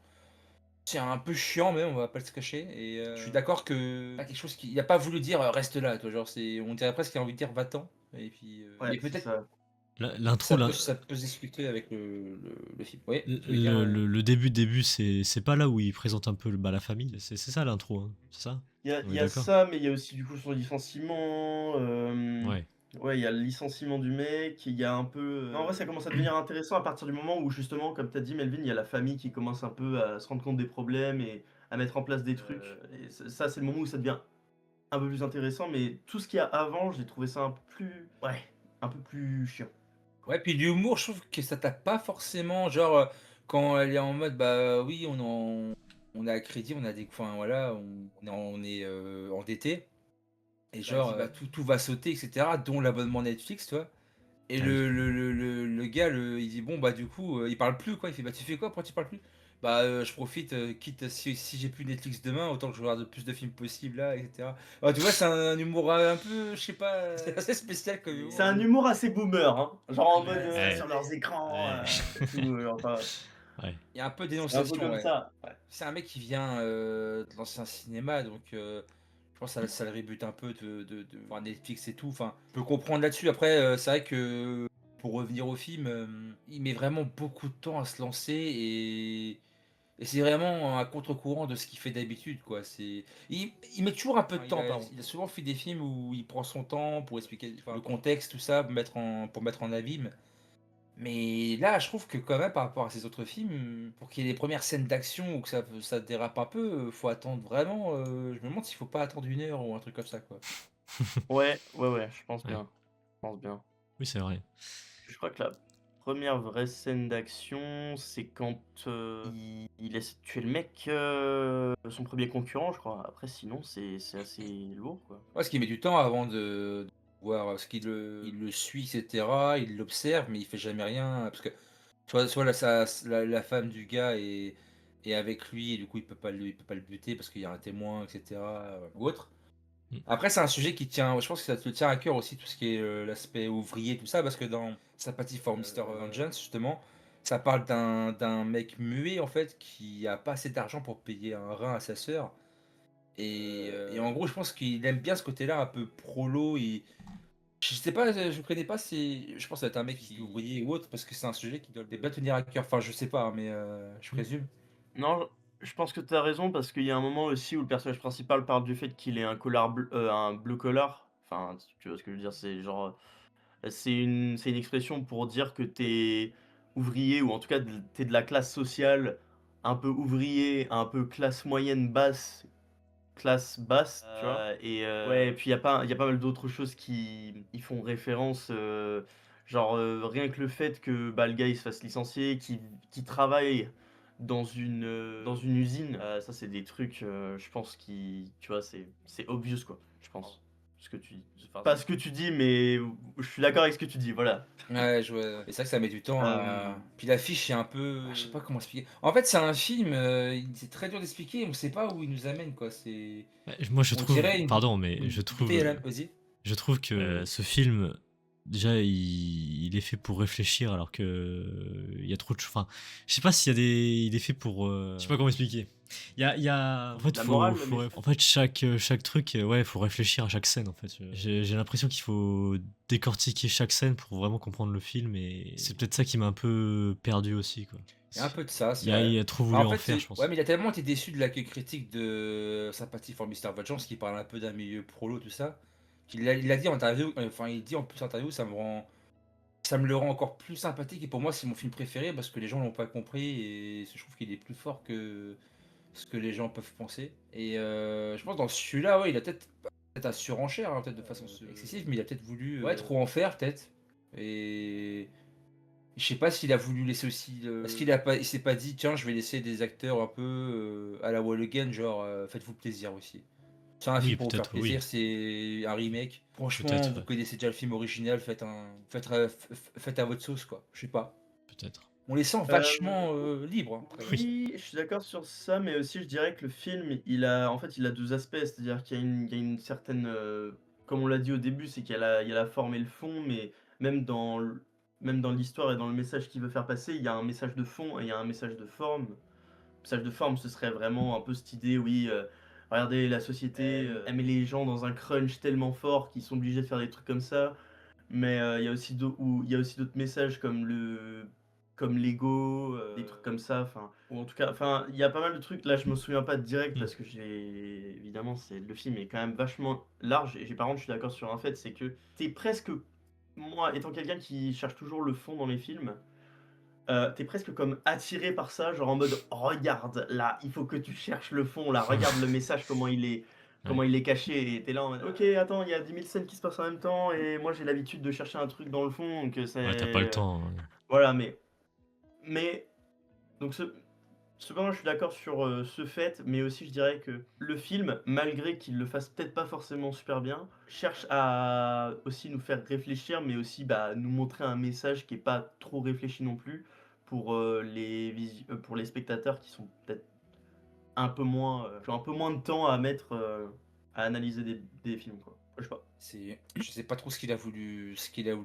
Speaker 3: C'est un peu chiant même, on va pas se cacher. Et je suis d'accord que pas quelque chose qu'il a pas voulu dire reste là, toi. Genre on dirait presque qu'il a envie de dire va-t'en. Et puis,
Speaker 2: ouais,
Speaker 3: mais
Speaker 2: c'est
Speaker 3: peut-être
Speaker 2: ça.
Speaker 1: L'intro, là.
Speaker 3: ça peut se discuter avec le film. Oui, tu veux
Speaker 1: Le,
Speaker 3: dire,
Speaker 1: le début, c'est pas là où il présente un peu bah, la famille. C'est ça l'intro, hein. C'est ça?
Speaker 2: Il
Speaker 1: On
Speaker 2: y
Speaker 1: est
Speaker 2: a
Speaker 1: d'accord?
Speaker 2: ça, mais il y a aussi du coup son licenciement.
Speaker 1: Ouais.
Speaker 2: Ouais, il y a le licenciement du mec, il y a un peu. Non, en vrai, ça commence à devenir intéressant à partir du moment où, justement, comme tu as dit, Melvin, il y a la famille qui commence un peu à se rendre compte des problèmes et à mettre en place des trucs. Et ça, c'est le moment où ça devient un peu plus intéressant, mais tout ce qu'il y a avant, j'ai trouvé ça un peu plus, ouais, un peu plus chiant.
Speaker 3: Ouais, puis l'humour, je trouve que ça tape pas forcément, genre, quand elle est en mode, bah, oui, on a à crédit, on a des enfin, voilà, on est endetté et
Speaker 2: Ouais,
Speaker 3: genre,
Speaker 2: c'est
Speaker 3: bah, tout va sauter et cetera, dont l'abonnement Netflix, tu vois? Et
Speaker 1: Ah oui.
Speaker 3: le gars, il dit: «Bon, bah, du coup», il parle plus, quoi. Il fait: «Bah, tu fais quoi? Pourquoi tu parles plus?» «Bah, je profite, quitte si j'ai plus Netflix demain, autant que je regarde le plus de films possible là et cetera». Bah, tu vois, c'est un humour, un peu, je sais pas, c'est assez spécial comme
Speaker 2: C'est
Speaker 3: humour,
Speaker 2: un
Speaker 3: donc
Speaker 2: humour assez boomer, hein. Genre en mode
Speaker 3: ouais,
Speaker 1: Ouais,
Speaker 2: sur leurs écrans,
Speaker 1: ouais,
Speaker 2: tout, enfin,
Speaker 1: ouais.
Speaker 3: il y a un peu
Speaker 2: c'est un peu
Speaker 3: dénonciation,
Speaker 2: comme
Speaker 3: ouais.
Speaker 2: ça. Ouais.
Speaker 3: C'est un mec qui vient, de l'ancien cinéma, donc je pense que ça le rebute un peu de voir Netflix et tout. Enfin, je peux comprendre là-dessus. Après, c'est vrai que pour revenir au film, il met vraiment beaucoup de temps à se lancer et c'est vraiment à contre-courant de ce qu'il fait d'habitude, quoi. Il met toujours un peu de temps, par contre. Il a souvent fait des films où il prend son temps pour expliquer enfin, le contexte, tout ça, pour mettre en abîme. Mais là, je trouve que quand même, par rapport à ces autres films, pour qu'il y ait les premières scènes d'action ou que ça dérape un peu, faut attendre vraiment, je me demande s'il faut pas attendre 1 heure ou un truc comme ça, quoi.
Speaker 2: Ouais, ouais, ouais, je pense
Speaker 1: Ouais.
Speaker 2: bien. Je pense bien.
Speaker 1: Oui, c'est vrai.
Speaker 2: Je crois que la première vraie scène d'action, c'est quand il laisse tuer le mec, son premier concurrent, je crois. Après, sinon, c'est assez lourd, quoi.
Speaker 3: Ouais, parce qu'il met du temps avant de voir, parce qu'il le suit, et cetera, il l'observe, mais il fait jamais rien, parce que soit la femme du gars est avec lui et du coup il peut pas le buter parce qu'il y a un témoin, et cetera, ou autre.
Speaker 1: Mm.
Speaker 3: Après, c'est un sujet qui tient, je pense que ça te tient à cœur aussi, tout ce qui est l'aspect ouvrier, tout ça, parce que dans Sympathy for Mr. Vengeance, justement, ça parle d'un mec muet, en fait, qui a pas assez d'argent pour payer un rein à sa sœur. Et en gros, je pense qu'il aime bien ce côté-là, un peu prolo. Je sais pas, je connais pas, je pense que ça va être un mec qui est ouvrier ou autre, parce que c'est un sujet qui doit bien tenir à cœur. Enfin, je sais pas, mais je
Speaker 1: Mm.
Speaker 3: présume.
Speaker 2: Non, je pense que tu as raison parce qu'il y a un moment aussi où le personnage principal parle du fait qu'il est un blue collar. Enfin, tu vois ce que je veux dire, c'est genre, c'est une expression pour dire que t'es ouvrier ou en tout cas t'es de la classe sociale un peu ouvrier, un peu classe moyenne basse, classe basse, tu vois. Ouais, et puis il y a pas mal d'autres choses qui y font référence, genre, rien que le fait que, bah, le gars il se fasse licencier, qu'il travaille dans une usine, ça c'est des trucs, je pense qui tu vois, c'est obvious quoi, je pense. Ce que tu dis. Pas ce que tu dis, mais je suis d'accord avec ce que tu dis, voilà.
Speaker 3: Ouais, et c'est vrai que ça met du temps à.
Speaker 2: Hem,
Speaker 3: Puis l'affiche est un peu. Je sais pas comment expliquer. En fait, c'est un film, c'est très dur d'expliquer, on sait pas où il nous amène, quoi.
Speaker 1: Ouais, moi, je
Speaker 3: On
Speaker 1: trouve,
Speaker 3: dirait une.
Speaker 1: pardon, mais
Speaker 3: une... Vite, Alan, vas-y.
Speaker 1: je trouve que ce film, déjà, il est fait pour réfléchir, alors que il y a trop de, enfin, je sais pas s'il y a il est fait pour, je sais pas comment expliquer. En fait,
Speaker 2: la morale, le
Speaker 1: en fait, chaque truc, ouais, faut réfléchir à chaque scène, en fait. J'ai l'impression qu'il faut décortiquer chaque scène pour vraiment comprendre le film, et c'est peut-être ça qui m'a un peu perdu aussi, quoi.
Speaker 3: Il y a un peu de ça, c'est
Speaker 1: Il
Speaker 3: vrai.
Speaker 1: a trop
Speaker 3: Bah,
Speaker 1: voulu
Speaker 3: en
Speaker 1: en
Speaker 3: fait,
Speaker 1: faire, je
Speaker 3: ouais,
Speaker 1: pense.
Speaker 3: mais il a tellement été déçu de l'accueil critique de Sympathy for Mr. Vengeance qui parle un peu d'un milieu prolo, tout ça, qu'il a dit en interview, enfin, il dit en plus en interview, ça me le rend encore plus sympathique et pour moi, c'est mon film préféré parce que les gens l'ont pas compris et je trouve qu'il est plus fort que ce que les gens peuvent penser. Et je pense dans celui-là, ouais, il a peut-être à surenchère, hein, peut-être de façon excessive, mais il a peut-être voulu ouais, trop en faire, peut-être. Et je sais pas s'il a voulu laisser aussi. Est-ce il s'est pas dit, tiens, je vais laisser des acteurs un peu à la Wall Again, genre faites-vous plaisir aussi. C'est un
Speaker 1: Oui,
Speaker 3: film pour vous faire
Speaker 1: peut-être, oui.
Speaker 3: plaisir, c'est un remake. Franchement,
Speaker 1: Peut-être,
Speaker 3: vous
Speaker 1: ouais.
Speaker 3: connaissez déjà le film original, faites à votre sauce, quoi. Je sais pas.
Speaker 1: Peut-être.
Speaker 3: On les sent
Speaker 2: hem,
Speaker 3: vachement libres, hein, après.
Speaker 1: Oui.
Speaker 2: oui, je suis d'accord sur ça, mais aussi je dirais que le film, en fait, il a 2 aspects. C'est-à-dire qu'il y a une certaine, comme on l'a dit au début, c'est qu'il y a la forme et le fond, mais même dans l'histoire et dans le message qu'il veut faire passer, il y a un message de fond et il y a un message de forme. Le message de forme, ce serait vraiment un peu cette idée, oui, regardez la société, elle met les gens dans un crunch tellement fort qu'ils sont obligés de faire des trucs comme ça. Mais il y a aussi d'autres messages comme l'ego, des trucs comme ça, enfin ou en tout cas, enfin, il y a pas mal de trucs. Là, je me souviens pas direct
Speaker 1: Mm.
Speaker 2: parce que j'ai évidemment, le film est quand même vachement large et par contre, je suis d'accord sur un fait, c'est que tu presque moi, étant quelqu'un qui cherche toujours le fond dans les films, tu presque comme attiré par ça, genre en mode: «Regarde là, il faut que tu cherches le fond là, regarde le message comment il est comment il est caché, et t'es là en mode ok, attends, il y a 10 000 scènes qui se passent en même temps, et moi j'ai l'habitude de chercher un truc dans le fond, donc
Speaker 1: Ouais, t'as pas le
Speaker 2: c'est.
Speaker 1: temps. Ouais.
Speaker 2: Voilà, mais donc cependant, je suis d'accord sur ce fait, mais aussi je dirais que le film, malgré qu'il le fasse peut-être pas forcément super bien, cherche à aussi nous faire réfléchir, mais aussi bah, nous montrer un message qui est pas trop réfléchi non plus pour pour les spectateurs qui sont peut-être qui ont un peu moins de temps à mettre à analyser des films, quoi. Je sais pas.
Speaker 3: Je sais pas trop ce qu'il a voulu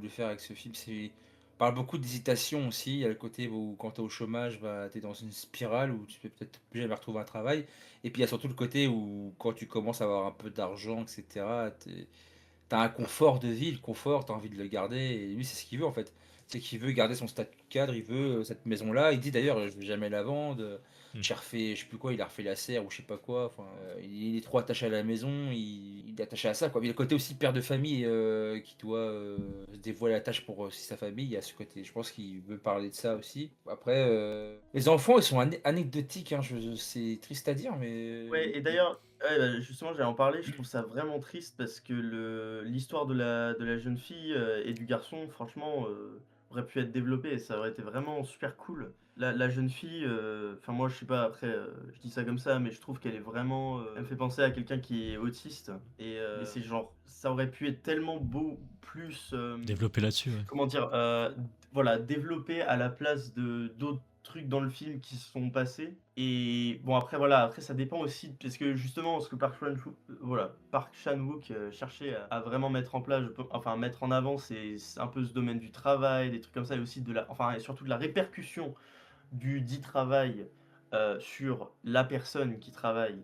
Speaker 3: faire avec ce film. On parle beaucoup d'hésitation aussi. Il y a le côté où quand t'es au chômage, bah, t'es dans une spirale où tu peux peut-être plus jamais retrouver un travail. Et puis il y a surtout le côté où quand tu commences à avoir un peu d'argent, etc., t'as un confort de vie. Le confort, t'as envie de le garder. Et lui, c'est ce qu'il veut en fait. C'est qu'il veut garder son statut de cadre. Il veut cette maison-là. Il dit d'ailleurs, je vais jamais la vendre.
Speaker 1: Hmm.
Speaker 3: J'ai refait, je sais plus quoi, il a refait la serre ou je sais pas quoi. Enfin, il est trop attaché à la maison, il est attaché à ça, quoi. Mais il y a le côté aussi père de famille qui doit se dévoiler la tâche pour aussi sa famille. Il y a ce côté, je pense qu'il veut parler de ça aussi. Après, les enfants, ils sont anecdotiques, hein, c'est triste à dire, mais.
Speaker 2: Ouais, et d'ailleurs, ouais, bah, justement, j'allais en parler, je trouve ça vraiment triste parce que l'histoire de la jeune fille et du garçon, franchement, aurait pu être développée et ça aurait été vraiment super cool. La jeune fille, enfin, moi, je sais pas, après, je dis ça comme ça, mais je trouve qu'elle est vraiment. Elle me fait penser à quelqu'un qui est autiste et c'est genre, ça aurait pu être tellement beau, plus.
Speaker 1: Développer là-dessus, ouais.
Speaker 2: Comment dire, voilà, développé à la place de d'autres trucs dans le film qui se sont passés. Et bon, après, voilà, après, ça dépend aussi, parce que justement, ce que Park Chan-wook cherchait à vraiment mettre en place, enfin, mettre en avant, c'est un peu ce domaine du travail, des trucs comme ça, et aussi enfin, et surtout de la répercussion du dit travail sur la personne qui travaille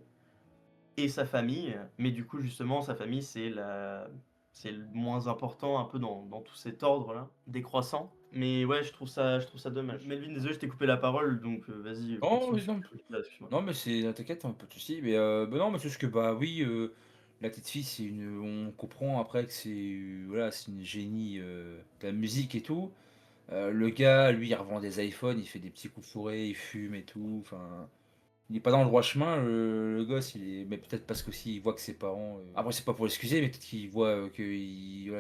Speaker 2: et sa famille, mais du coup, justement, sa famille, c'est le moins important un peu dans tout cet ordre-là, décroissant. Mais ouais, je trouve ça dommage. Melvin, désolé, je t'ai coupé la parole, donc vas-y,
Speaker 3: Oh,
Speaker 2: continue
Speaker 3: oui,
Speaker 2: sur
Speaker 3: non,
Speaker 2: ce truc-là, excuse-moi.
Speaker 3: non, mais t'inquiète, un peu de soucis. Mais bah non, mais c'est juste que, bah oui, la petite fille, on comprend après que voilà, c'est une génie de la musique et tout. Le gars, lui, il revend des iPhones, il fait des petits coups fourrés, il fume et tout. Enfin, il est pas dans le droit chemin, le gosse. Mais peut-être parce qu'aussi il voit que ses parents. Après, c'est pas pour l'excuser, mais peut-être qu'il voit voilà,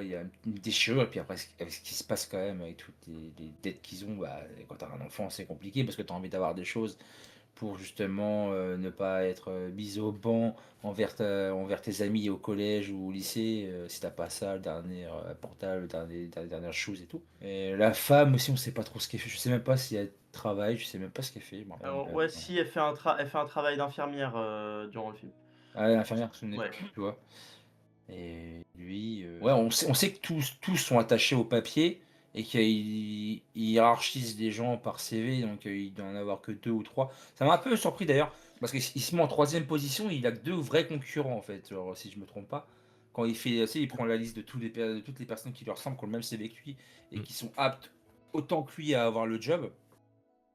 Speaker 3: il y a une déchirure. Et puis après, avec ce qui se passe quand même, avec toutes les dettes qu'ils ont, bah, quand t'as un enfant, c'est compliqué parce que t'as envie d'avoir des choses pour justement ne pas être mis au banc envers tes amis au collège ou au lycée, si t'as pas ça, le dernier portable, les dernières choses et tout. Et la femme aussi, on sait pas trop ce qu'elle fait. Je sais même pas si elle travaille, je sais même pas ce qu'elle fait. Bon,
Speaker 2: Alors, ouais, si, elle fait un travail d'infirmière durant le film.
Speaker 3: ah, l'infirmière,
Speaker 2: Ouais.
Speaker 3: tu vois. Et lui, ouais, on sait que tous sont attachés au papier et qu'ils hiérarchisent les gens par CV, donc il doit en avoir que deux ou trois. Ça m'a un peu surpris d'ailleurs, parce qu'il se met en troisième position, il a que deux vrais concurrents en fait, genre, si je me trompe pas. Quand il fait, tu sais, il prend la liste de, de toutes les personnes qui lui ressemblent, qui ont le même CV que lui et
Speaker 1: Mm.
Speaker 3: qui sont aptes autant que lui à avoir le job.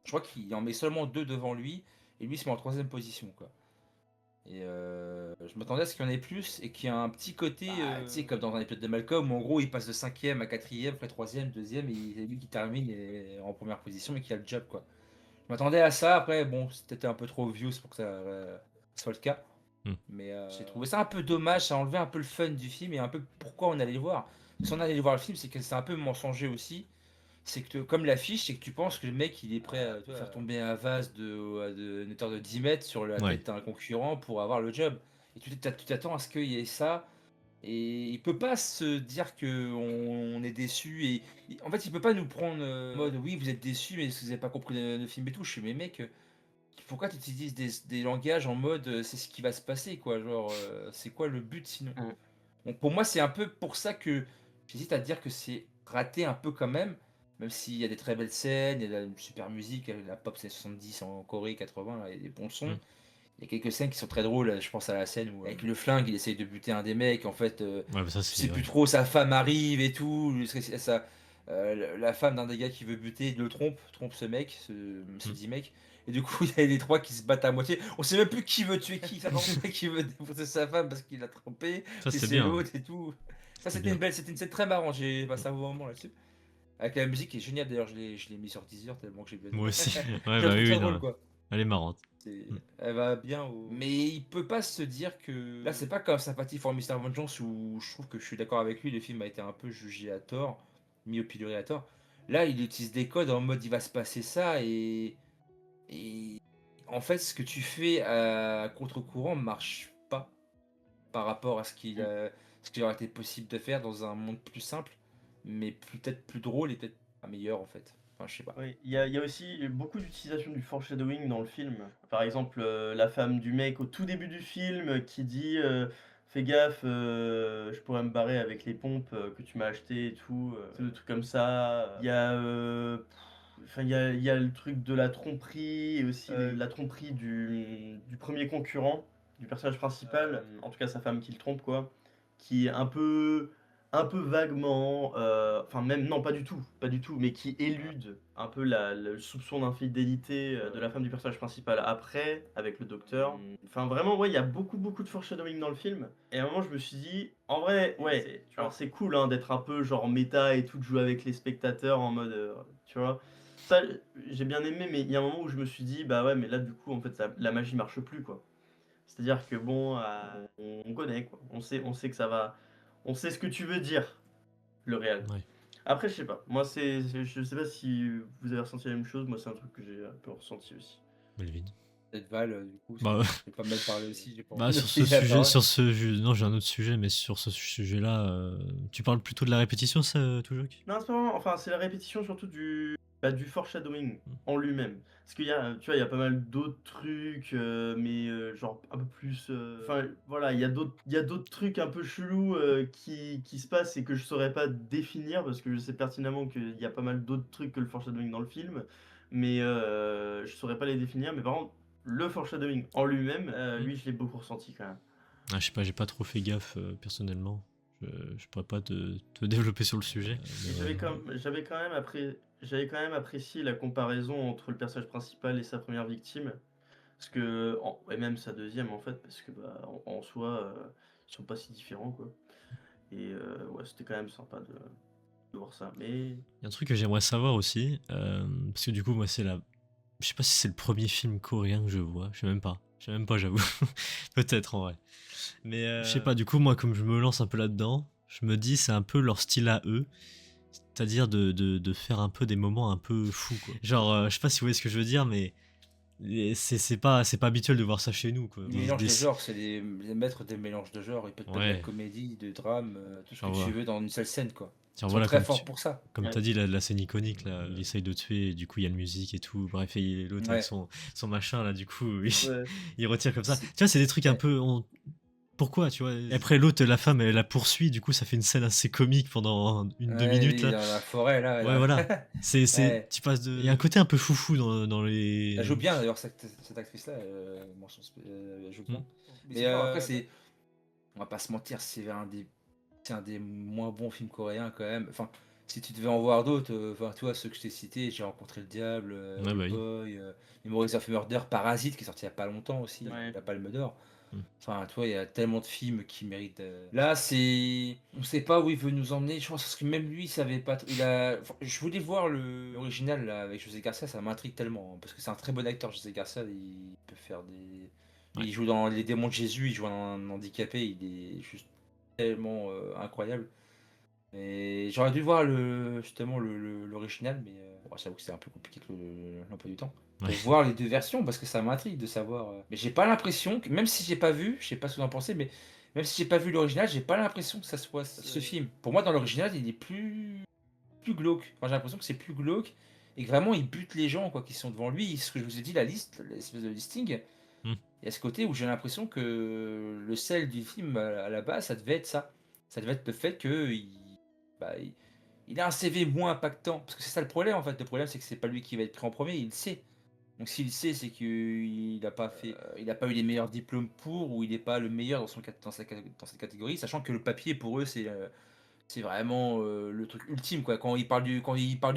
Speaker 3: Je crois qu'il en met seulement deux devant lui et lui il se met en troisième position, quoi. Et je m'attendais à ce qu'il y en ait plus et qu'il y ait un petit côté, tu sais, comme dans un épisode de Malcolm, où en gros il passe de cinquième à quatrième, après troisième, deuxième, et c'est lui qui termine en première position et qui a le job, quoi. Je m'attendais à ça, après, bon, c'était un peu trop obvious pour que ça soit le cas.
Speaker 1: Mm.
Speaker 3: Mais j'ai trouvé ça un peu dommage, ça enlevait un peu le fun du film et un peu pourquoi on allait le voir. Si on allait voir le film, c'est que c'est un peu mensonger aussi. C'est que comme l'affiche, c'est que tu penses que le mec il est prêt à faire tomber un vase d'une hauteur de 10 mètres sur la
Speaker 1: Ouais.
Speaker 3: tête d'un concurrent pour avoir le job. Et tu t'attends à ce qu'il y ait ça. Et il peut pas se dire que on est déçu. En fait, il peut pas nous prendre en mode oui, vous êtes déçu, mais vous avez pas compris le film et tout. Je suis mais mec, pourquoi tu utilises des langages en mode c'est ce qui va se passer, quoi. Genre, c'est quoi le but sinon?
Speaker 2: Mm.
Speaker 3: Donc pour moi, c'est un peu pour ça que j'hésite à dire que c'est raté un peu quand même s'il y a des très belles scènes, il y a de la super musique, la pop c'est 70 en Corée, 80, là, il y a des bons sons.
Speaker 1: Mm.
Speaker 3: Il y a quelques scènes qui sont très drôles, je pense à la scène où avec le flingue, il essaye de buter un des mecs, en fait,
Speaker 1: Ouais, bah ça,
Speaker 3: je sais
Speaker 1: c'est.
Speaker 3: plus
Speaker 1: Ouais.
Speaker 3: trop, sa femme arrive et tout, la femme d'un des gars qui veut buter le trompe ce mec, ce
Speaker 1: Mm.
Speaker 3: dit mec. Et du coup, il y a les trois qui se battent à moitié. On sait même plus qui veut tuer qui. Ça, qui veut défoncer sa femme parce qu'il l'a trompé.
Speaker 1: Ça,
Speaker 3: Si
Speaker 1: c'est
Speaker 3: c'est
Speaker 1: bien.
Speaker 3: l'autre et tout. Ça,
Speaker 1: C'est
Speaker 3: c'était
Speaker 1: bien.
Speaker 3: c'était une scène très marrante. J'ai passé un bon moment là-dessus. Avec la musique qui est géniale d'ailleurs, je l'ai mis sur Deezer tellement que j'ai bien
Speaker 1: Moi
Speaker 3: aimé.
Speaker 1: aussi. Ouais,
Speaker 3: Je la
Speaker 1: bah
Speaker 3: trouve
Speaker 1: oui,
Speaker 3: très
Speaker 1: oui,
Speaker 3: drôle
Speaker 1: non.
Speaker 3: quoi.
Speaker 1: Elle est marrante.
Speaker 3: Elle va bien Mais il peut pas se dire que... Là, c'est pas comme Sympathy for Mr. Vengeance où je trouve que je suis d'accord avec lui, le film a été un peu jugé à tort, mis au pilori à tort. Là, il utilise des codes en mode il va se passer ça et en fait, ce que tu fais à contre-courant marche pas par rapport à ce qu'il aurait été possible de faire dans un monde plus simple, mais peut-être plus drôle et peut-être pas meilleur en fait. Enfin, je sais pas.
Speaker 2: Oui, il y a aussi beaucoup d'utilisation du foreshadowing dans le film. Par exemple, la femme du mec au tout début du film qui dit fais gaffe, je pourrais me barrer avec les pompes que tu m'as achetées et tout, des trucs comme ça. Il y a, enfin, il y a le truc de la tromperie et aussi la tromperie du premier concurrent, du personnage principal, en tout cas sa femme qui le trompe, quoi, qui est un peu vaguement, enfin même non pas du tout, mais qui élude un peu le soupçon d'infidélité de la femme du personnage principal après, avec le docteur. Enfin vraiment, ouais, il y a beaucoup de foreshadowing dans le film. Et à un moment, je me suis dit, en vrai, ouais, alors c'est cool hein, d'être un peu genre méta et tout, de jouer avec les spectateurs en mode, tu vois. Ça, j'ai bien aimé, mais il y a un moment où je me suis dit, bah ouais, mais là du coup, en fait, la magie marche plus, quoi. C'est-à-dire que bon, on connaît quoi. On sait que ça va. On sait ce que tu veux dire, le réel.
Speaker 1: Ouais.
Speaker 2: Après, je sais pas. Moi, je sais pas si vous avez ressenti la même chose. Moi, c'est un truc que j'ai un peu ressenti aussi.
Speaker 1: Melvin.
Speaker 3: Peut-être Val, du coup,
Speaker 1: Bah,
Speaker 3: j'ai pas mal parlé aussi. J'ai pas
Speaker 1: bah
Speaker 3: envie de
Speaker 1: sur ce
Speaker 3: piller la
Speaker 1: sujet,
Speaker 3: parole.
Speaker 1: non, j'ai un autre sujet, mais sur ce sujet-là, tu parles plutôt de la répétition, ça, tout Jacques?
Speaker 2: Non, c'est pas vraiment. Enfin, c'est la répétition surtout du foreshadowing en lui-même. Parce qu'il y a, tu vois, il y a pas mal d'autres trucs, mais genre un peu plus. Enfin, voilà, il y a d'autres trucs un peu chelous qui se passent et que je saurais pas définir parce que je sais pertinemment qu'il y a pas mal d'autres trucs que le foreshadowing dans le film, mais je saurais pas les définir. Mais par contre, le foreshadowing en lui-même, lui, je l'ai beaucoup ressenti quand même.
Speaker 1: Ah, je sais pas, j'ai pas trop fait gaffe personnellement. Je pourrais pas te développer sur le sujet.
Speaker 2: Et j'avais quand même apprécié la comparaison entre le personnage principal et sa première victime. Parce que, et même sa deuxième en fait, parce que bah, en soi, ils sont pas si différents quoi. Et ouais, c'était quand même sympa de voir ça. Mais
Speaker 1: Il y a un truc que j'aimerais savoir aussi, parce que du coup, moi, je sais pas si c'est le premier film coréen que je vois, je sais même pas, j'avoue. Peut-être en vrai. Mais je sais pas, du coup, moi, comme je me lance un peu là-dedans, je me dis, c'est un peu leur style à eux. C'est-à-dire de faire un peu des moments un peu fous, quoi. Genre, je sais pas si vous voyez ce que je veux dire, mais c'est pas habituel de voir ça chez nous, quoi.
Speaker 3: Les mélanges de genres, c'est les maîtres des mélanges de genres. Ils peuvent te mettre de la
Speaker 1: Ouais.
Speaker 3: comédie, de drame, tout ce
Speaker 1: Genre,
Speaker 3: que tu
Speaker 1: voilà.
Speaker 3: veux dans une seule scène, quoi.
Speaker 1: Tiens,
Speaker 3: Ils sont
Speaker 1: voilà,
Speaker 3: très forts pour ça.
Speaker 1: comme
Speaker 2: Ouais.
Speaker 1: t'as dit, la scène iconique, là, il essaye de tuer, et du coup, il y a la musique et tout. Bref, et l'autre
Speaker 3: Ouais.
Speaker 1: avec son machin, là, du coup,
Speaker 2: Ouais.
Speaker 1: il retire comme ça.
Speaker 3: C'est-
Speaker 1: Tu vois, c'est des trucs un
Speaker 3: Ouais.
Speaker 1: peu. Pourquoi, tu vois? Et après, l'autre, la femme, elle la poursuit, du coup, ça fait une scène assez comique pendant une, deux
Speaker 3: Ouais,
Speaker 1: minutes,
Speaker 3: oui,
Speaker 1: là.
Speaker 3: dans la forêt, là.
Speaker 1: Ouais, voilà.
Speaker 3: Ouais.
Speaker 1: Tu passes de. Il y a un côté un peu foufou dans les.
Speaker 3: Elle joue bien, d'ailleurs, cette actrice-là. Elle joue bien. Mais après, on va pas se mentir, c'est un des moins bons films coréens, quand même. Enfin, si tu devais en voir d'autres, enfin, tu vois, ceux que je t'ai cités, J'ai rencontré le diable,
Speaker 1: Ouais, bah oui.
Speaker 3: Boy, Memories of a Murder, Parasite, qui est sorti il y a pas longtemps aussi,
Speaker 2: Ouais.
Speaker 3: la Palme d'Or.
Speaker 1: Mm.
Speaker 3: Enfin, tu vois, il y a tellement de films qui méritent. Là, on sait pas où il veut nous emmener. Je pense que même lui, il savait pas. Enfin, je voulais voir l'original là, avec José Garcia, ça m'intrigue tellement. Parce que c'est un très bon acteur, José Garcia. Il peut faire des.
Speaker 1: Ouais.
Speaker 3: Il joue dans Les Démons de Jésus, il joue un handicapé, il est juste tellement incroyable. Et j'aurais dû voir justement l'original, mais bon, j'avoue que c'est un peu compliqué que l'emploi du temps. Pour
Speaker 1: Ouais.
Speaker 3: voir les deux versions, parce que ça m'intrigue de savoir. Mais j'ai pas l'impression que, même si j'ai pas vu, je sais pas ce que vous en pensez, mais même si j'ai pas vu l'original, j'ai pas l'impression que ça soit ce film. Pour moi, dans l'original, il est plus glauque. Enfin, j'ai l'impression que c'est plus glauque et que vraiment il bute les gens quoi qui sont devant lui. Ce que je vous ai dit, la liste, l'espèce de listing.
Speaker 1: Mm.
Speaker 3: Il y a ce côté où j'ai l'impression que le sel du film à la base, ça devait être ça. Ça devait être le fait que bah, il a un CV moins impactant. Parce que c'est ça le problème en fait. Le problème c'est que c'est pas lui qui va être pris en premier, il le sait. Donc s'il le sait, c'est qu'il n'a pas fait, il a pas eu les meilleurs diplômes pour, ou il n'est pas le meilleur dans cette catégorie, sachant que le papier pour eux c'est vraiment le truc ultime quoi. Quand ils parlent du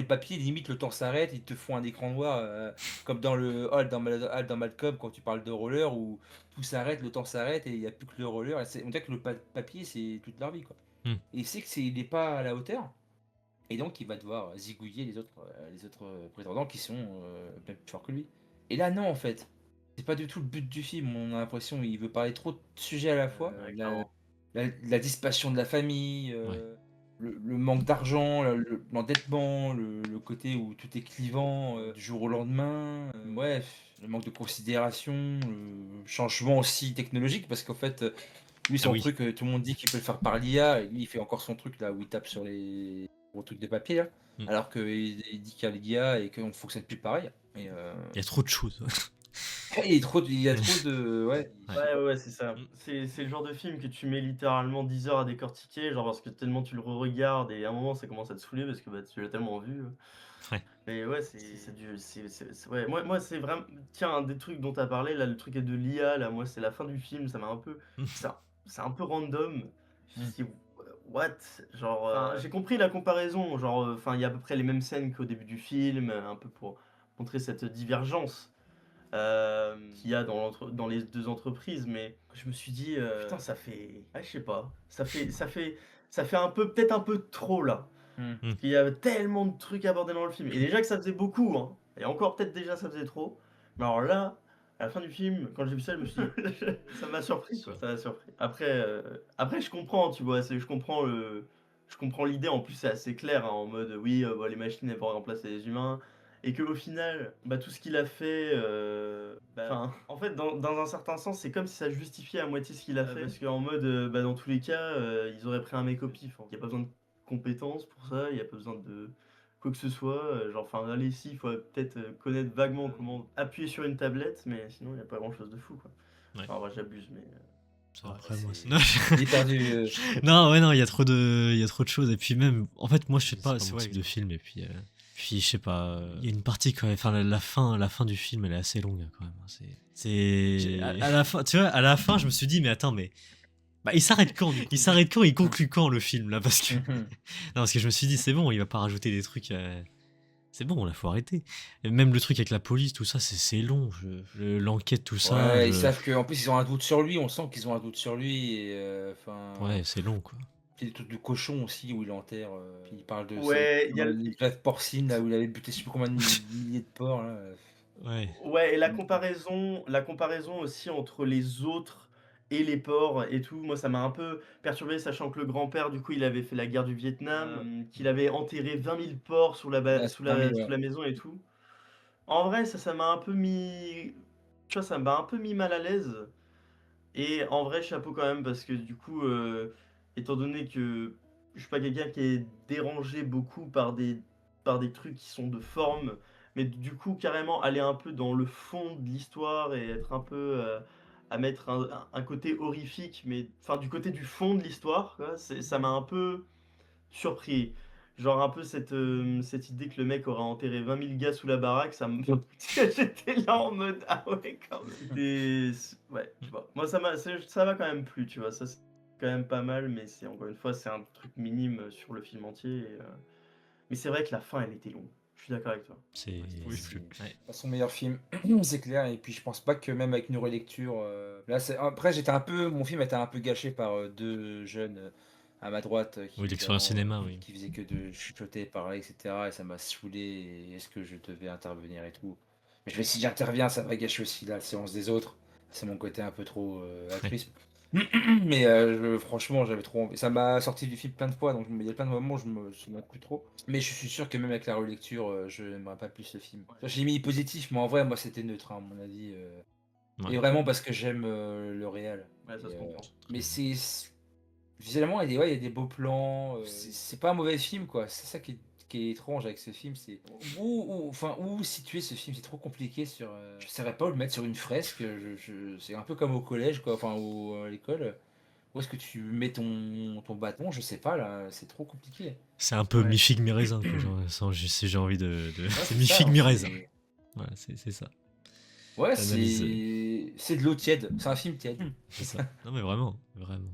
Speaker 3: papier, limite le temps s'arrête, ils te font un écran noir comme dans le Hall dans Malcolm quand tu parles de roller où tout s'arrête, le temps s'arrête et il n'y a plus que le roller. On dirait que le papier c'est toute leur vie quoi.
Speaker 1: Mm.
Speaker 3: Et il sait que il n'est pas à la hauteur et donc il va devoir zigouiller les autres prétendants qui sont bien plus forts que lui. Et là, non, en fait. C'est pas du tout le but du film. On a l'impression qu'il veut parler trop de sujets à la fois.
Speaker 2: Ouais, clairement.
Speaker 3: La disparition de la famille,
Speaker 1: Ouais.
Speaker 3: le manque d'argent, l'endettement, le côté où tout est clivant du jour au lendemain. Ouais, le manque de considération, le changement aussi technologique, parce qu'en fait, lui,
Speaker 1: Ah
Speaker 3: son
Speaker 1: oui.
Speaker 3: truc, tout le monde dit qu'il peut le faire par l'IA, et lui, il fait encore son truc là où il tape sur les gros trucs de papier, là,
Speaker 1: Mm.
Speaker 3: alors qu'il dit qu'il y a l'IA et qu'on ne fonctionne plus pareil. Et,
Speaker 1: Il y a trop de choses.
Speaker 3: il y a trop de. Ouais.
Speaker 2: Ouais, ouais, c'est ça.
Speaker 1: Mm.
Speaker 2: C'est le genre de film que tu mets littéralement 10 heures à décortiquer, genre parce que tellement tu le re-regardes et à un moment ça commence à te saouler parce que bah, tu l'as tellement vu.
Speaker 1: Ouais.
Speaker 2: Mais ouais, ouais. Moi c'est vraiment. Tiens, un des trucs dont t'as parlé, là, le truc de l'IA, là, moi c'est la fin du film, ça m'a un peu. C'est un peu random. Je me suis dit, what? Genre, j'ai compris la comparaison, genre, enfin, il y a à peu près les mêmes scènes qu'au début du film, un peu pour montrer cette divergence qu'il y a dans les deux entreprises, mais je me suis dit, putain, ça fait, je sais pas, ça fait un peu, peut-être un peu trop là. Parce qu'il y avait tellement de trucs abordés dans le film. Et déjà que ça faisait beaucoup, hein. Et encore peut-être déjà ça faisait trop. Mais alors là, à la fin du film, quand j'ai vu ça, je me suis dit, ça m'a surpris, quoi. Ça m'a surpris. Après, je comprends, tu vois, je comprends l'idée. En plus, c'est assez clair, hein, en mode, oui, bah, les machines, elles vont remplacer les humains. Et qu'au final, bah, tout ce qu'il a fait, en fait, dans un certain sens, c'est comme si ça justifiait à moitié ce qu'il a fait. Parce qu'en mode, bah, dans tous les cas, ils auraient pris un mec au pif, hein. Il n'y a pas besoin de compétences pour ça, il n'y a pas besoin de quoi que ce soit. Genre, enfin, là, ici, il faut peut-être connaître vaguement comment appuyer sur une tablette, mais sinon, il n'y a pas grand-chose de fou, quoi.
Speaker 1: Ouais.
Speaker 2: Enfin, en vrai, j'abuse, mais...
Speaker 1: Ça,
Speaker 3: Ouais,
Speaker 1: après, moi,
Speaker 3: c'est-
Speaker 1: c'est-
Speaker 3: Il est perdu.
Speaker 1: Non, ouais, non, il y a trop de choses. Et puis même, en fait, moi, je sais pas,
Speaker 4: C'est
Speaker 1: c'est
Speaker 4: pas
Speaker 1: mon
Speaker 4: mon
Speaker 1: type de film. Et puis je sais pas, il y a une partie quand même. Enfin, la fin du film, elle est assez longue quand même. À la fin, tu vois, à la fin, je me suis dit, mais attends, mais bah, il s'arrête quand du coup? Il s'arrête quand? Il conclut quand le film là? Parce que non, parce que je me suis dit, c'est bon, il va pas rajouter des trucs. C'est bon, là, faut arrêter. Et même le truc avec la police, tout ça, c'est long. L'enquête, tout ça.
Speaker 3: Ouais, ils savent qu'en plus ils ont un doute sur lui, on sent qu'ils ont un doute sur lui. Et enfin,
Speaker 1: Ouais, c'est long quoi.
Speaker 3: puis le truc du cochon aussi où il enterre. Puis il parle de
Speaker 2: Ouais, il y a le-
Speaker 3: une plate porcine là où il avait buté je sais plus combien de milliers de porcs là.
Speaker 1: Ouais.
Speaker 2: Ouais, et la comparaison aussi entre les autres et les porcs et tout, moi ça m'a un peu perturbé, sachant que le grand-père, du coup, il avait fait la guerre du Vietnam, qu'il avait enterré 20 000 porcs
Speaker 3: Ah, c'est pas
Speaker 2: sous la maison et tout. En vrai, ça m'a un peu mis, tu vois, ça m'a un peu mis mal à l'aise. Et en vrai, chapeau quand même, parce que du coup, étant donné que je suis pas quelqu'un qui est dérangé beaucoup par des trucs qui sont de forme, mais du coup, carrément aller un peu dans le fond de l'histoire et être un peu à mettre un côté horrifique, mais enfin du côté du fond de l'histoire, quoi, ça m'a un peu surpris. Genre un peu cette idée que le mec aurait enterré 20 000 gars sous la baraque, ça me... J'étais là en mode, ah ouais, quand même. Ouais, tu vois. Moi, ça m'a quand même plu, tu vois. Ça, c'est quand même pas mal, mais c'est encore une fois, c'est un truc minime sur le film entier. Mais c'est vrai que la fin, elle était longue. Je suis d'accord avec toi.
Speaker 1: C'est.
Speaker 4: Oui,
Speaker 1: Ouais.
Speaker 3: Pas son meilleur film, c'est clair. Et puis je pense pas que même avec une relecture, là, après mon film était un peu gâché par deux jeunes à ma droite
Speaker 1: Oui, l'expérience cinéma, oui.
Speaker 3: qui faisaient que de chuchoter, parler, etc. Et ça m'a saoulé. Et est-ce que je devais intervenir et tout. Mais je me suis dit, j'interviens, ça va gâcher aussi la séance des autres. C'est mon côté un peu trop altruiste. Mais franchement, j'avais trop envie. Ça m'a sorti du film plein de fois, donc il y a plein de moments où je me souviens plus trop. Mais je suis sûr que même avec la relecture, je n'aimerais pas plus le film. J'ai mis positif, mais en vrai, moi, c'était neutre, hein, à mon avis.
Speaker 1: Ouais.
Speaker 3: Et vraiment parce que j'aime le réel.
Speaker 2: Ouais, ça se comprend.
Speaker 3: Mais visuellement, ouais, il y a des beaux plans. C'est pas un mauvais film, quoi. C'est ça qui est étrange avec ce film. C'est où situer ce film, c'est trop compliqué. Je ne saurais pas où le mettre sur une fresque. C'est un peu comme au collège, quoi. Enfin, à l'école. Où est-ce que tu mets ton bâton? Je sais pas, là. C'est trop compliqué.
Speaker 1: C'est un peu
Speaker 2: Ouais.
Speaker 1: mi-figue mi-raisin, quoi, si j'ai envie de...
Speaker 3: Ouais,
Speaker 1: c'est
Speaker 3: ça,
Speaker 1: mi-figue
Speaker 3: hein,
Speaker 1: mi-raisin.
Speaker 3: c'est-
Speaker 1: Voilà, c'est ça.
Speaker 3: Ouais,
Speaker 1: Analyse.
Speaker 3: c'est de l'eau tiède. C'est un film tiède.
Speaker 1: C'est ça. Non, mais vraiment, vraiment.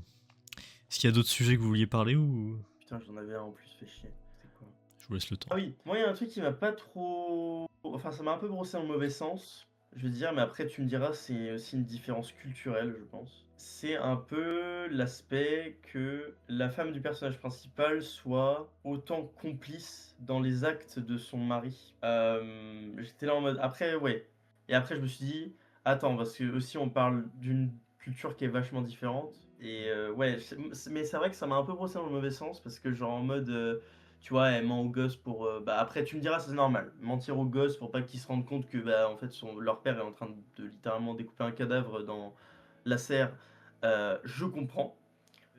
Speaker 1: Est-ce qu'il y a d'autres sujets que vous vouliez parler ou
Speaker 2: Putain, j'en avais un en plus, fait chier. C'est quoi?
Speaker 1: je vous laisse le temps?
Speaker 2: Ah oui, moi il y a un truc qui m'a pas trop... Enfin, ça m'a un peu brossé dans le mauvais sens, je veux dire, mais après tu me diras, c'est aussi une différence culturelle, je pense. C'est un peu l'aspect que la femme du personnage principal soit autant complice dans les actes de son mari. J'étais là en mode... Après, ouais, Et après, je me suis dit, attends, parce que aussi on parle d'une culture qui est vachement différente. Et ouais, mais c'est vrai que ça m'a un peu brossé dans le mauvais sens, parce que genre en mode, tu vois, elle ment aux gosses pour... bah après, tu me diras, c'est normal, mentir aux gosses pour pas qu'ils se rendent compte que bah, en fait, leur père est en train de littéralement découper un cadavre dans la serre. Je comprends.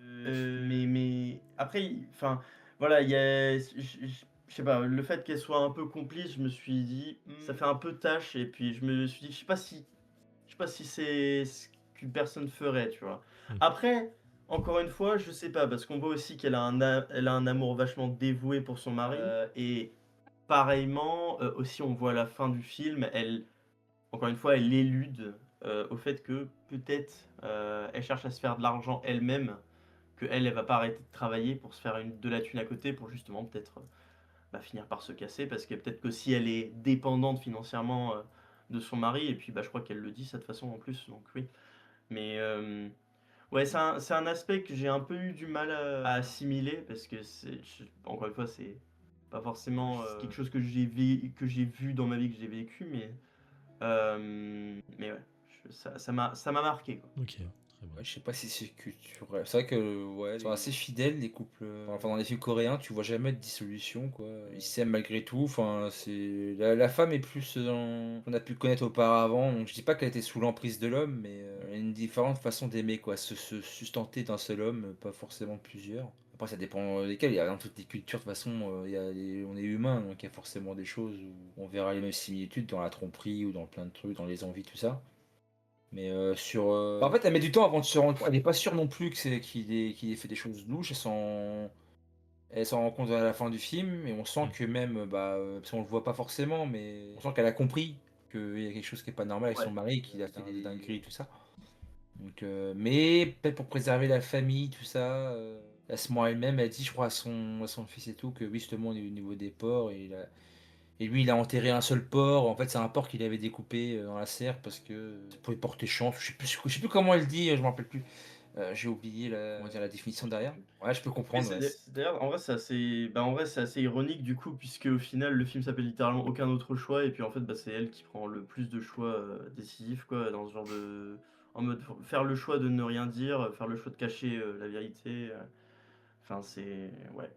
Speaker 2: Mais après, enfin, voilà, il y a, je sais pas, le fait qu'elle soit un peu complice, je me suis dit, ça fait un peu tâche, et puis je me suis dit, je sais pas si c'est ce qu'une personne ferait, tu vois.
Speaker 1: Mm.
Speaker 2: Après, encore une fois, je sais pas, parce qu'on voit aussi qu'elle a elle a un amour vachement dévoué pour son mari, et pareillement, aussi on voit à la fin du film, encore une fois, elle élude au fait que peut-être elle cherche à se faire de l'argent elle-même, que elle va pas arrêter de travailler pour se faire de la thune à côté pour justement peut-être bah, finir par se casser, parce que peut-être que si elle est dépendante financièrement de son mari, et puis bah, je crois qu'elle le dit de toute façon en plus, donc oui. Mais ouais, c'est un aspect que j'ai un peu eu du mal à assimiler, parce que encore une fois, c'est pas forcément quelque chose que que j'ai vu dans ma vie, que j'ai vécu, mais ouais, ça m'a marqué, quoi.
Speaker 1: Ok, très bien.
Speaker 3: Ouais, je sais pas si c'est culturel. C'est vrai que ouais, ils sont assez fidèles les couples. Enfin, dans les films coréens, tu vois jamais de dissolution quoi. Ils s'aiment malgré tout. Enfin, c'est la femme est plus dans qu'on a pu connaître auparavant. Donc je dis pas qu'elle était sous l'emprise de l'homme, mais elle a une différente façon d'aimer quoi. Se sustenter d'un seul homme, pas forcément de plusieurs. Après, ça dépend desquels. Il y a dans toutes les cultures, de toute façon, on est humain, donc il y a forcément des choses où on verra les mêmes similitudes dans la tromperie ou dans plein de trucs, dans les envies, tout ça. Mais en fait, elle met du temps avant de se rendre compte. Elle n'est pas sûre non plus qu'il ait fait des choses louches. Elle s'en rend compte à la fin du film. Et on sent que même, parce qu'on le voit pas forcément, mais on sent qu'elle a compris qu'il y a quelque chose qui est pas normal avec
Speaker 2: Ouais.
Speaker 3: son mari, qu'il a fait des dingueries, tout ça. Donc, mais peut-être pour préserver la famille, tout ça. À ce moment elle-même, elle dit, je crois, à son fils et tout, que oui, justement, au niveau des porcs, et lui, il a enterré un seul porc. En fait, c'est un porc qu'il avait découpé dans la serre parce que ça pouvait porter chance. Je sais plus comment elle dit, je me rappelle plus. J'ai oublié on va dire, la définition derrière. Ouais, je peux
Speaker 2: Oui,
Speaker 3: comprendre. Ouais.
Speaker 2: d'ailleurs, en vrai, en vrai, c'est assez ironique du coup, puisque au final, le film s'appelle littéralement Aucun autre choix, et puis en fait, bah, c'est elle qui prend le plus de choix décisifs, quoi, dans ce genre de. En mode faire le choix de ne rien dire, faire le choix de cacher la vérité. Enfin, c'est. Ouais.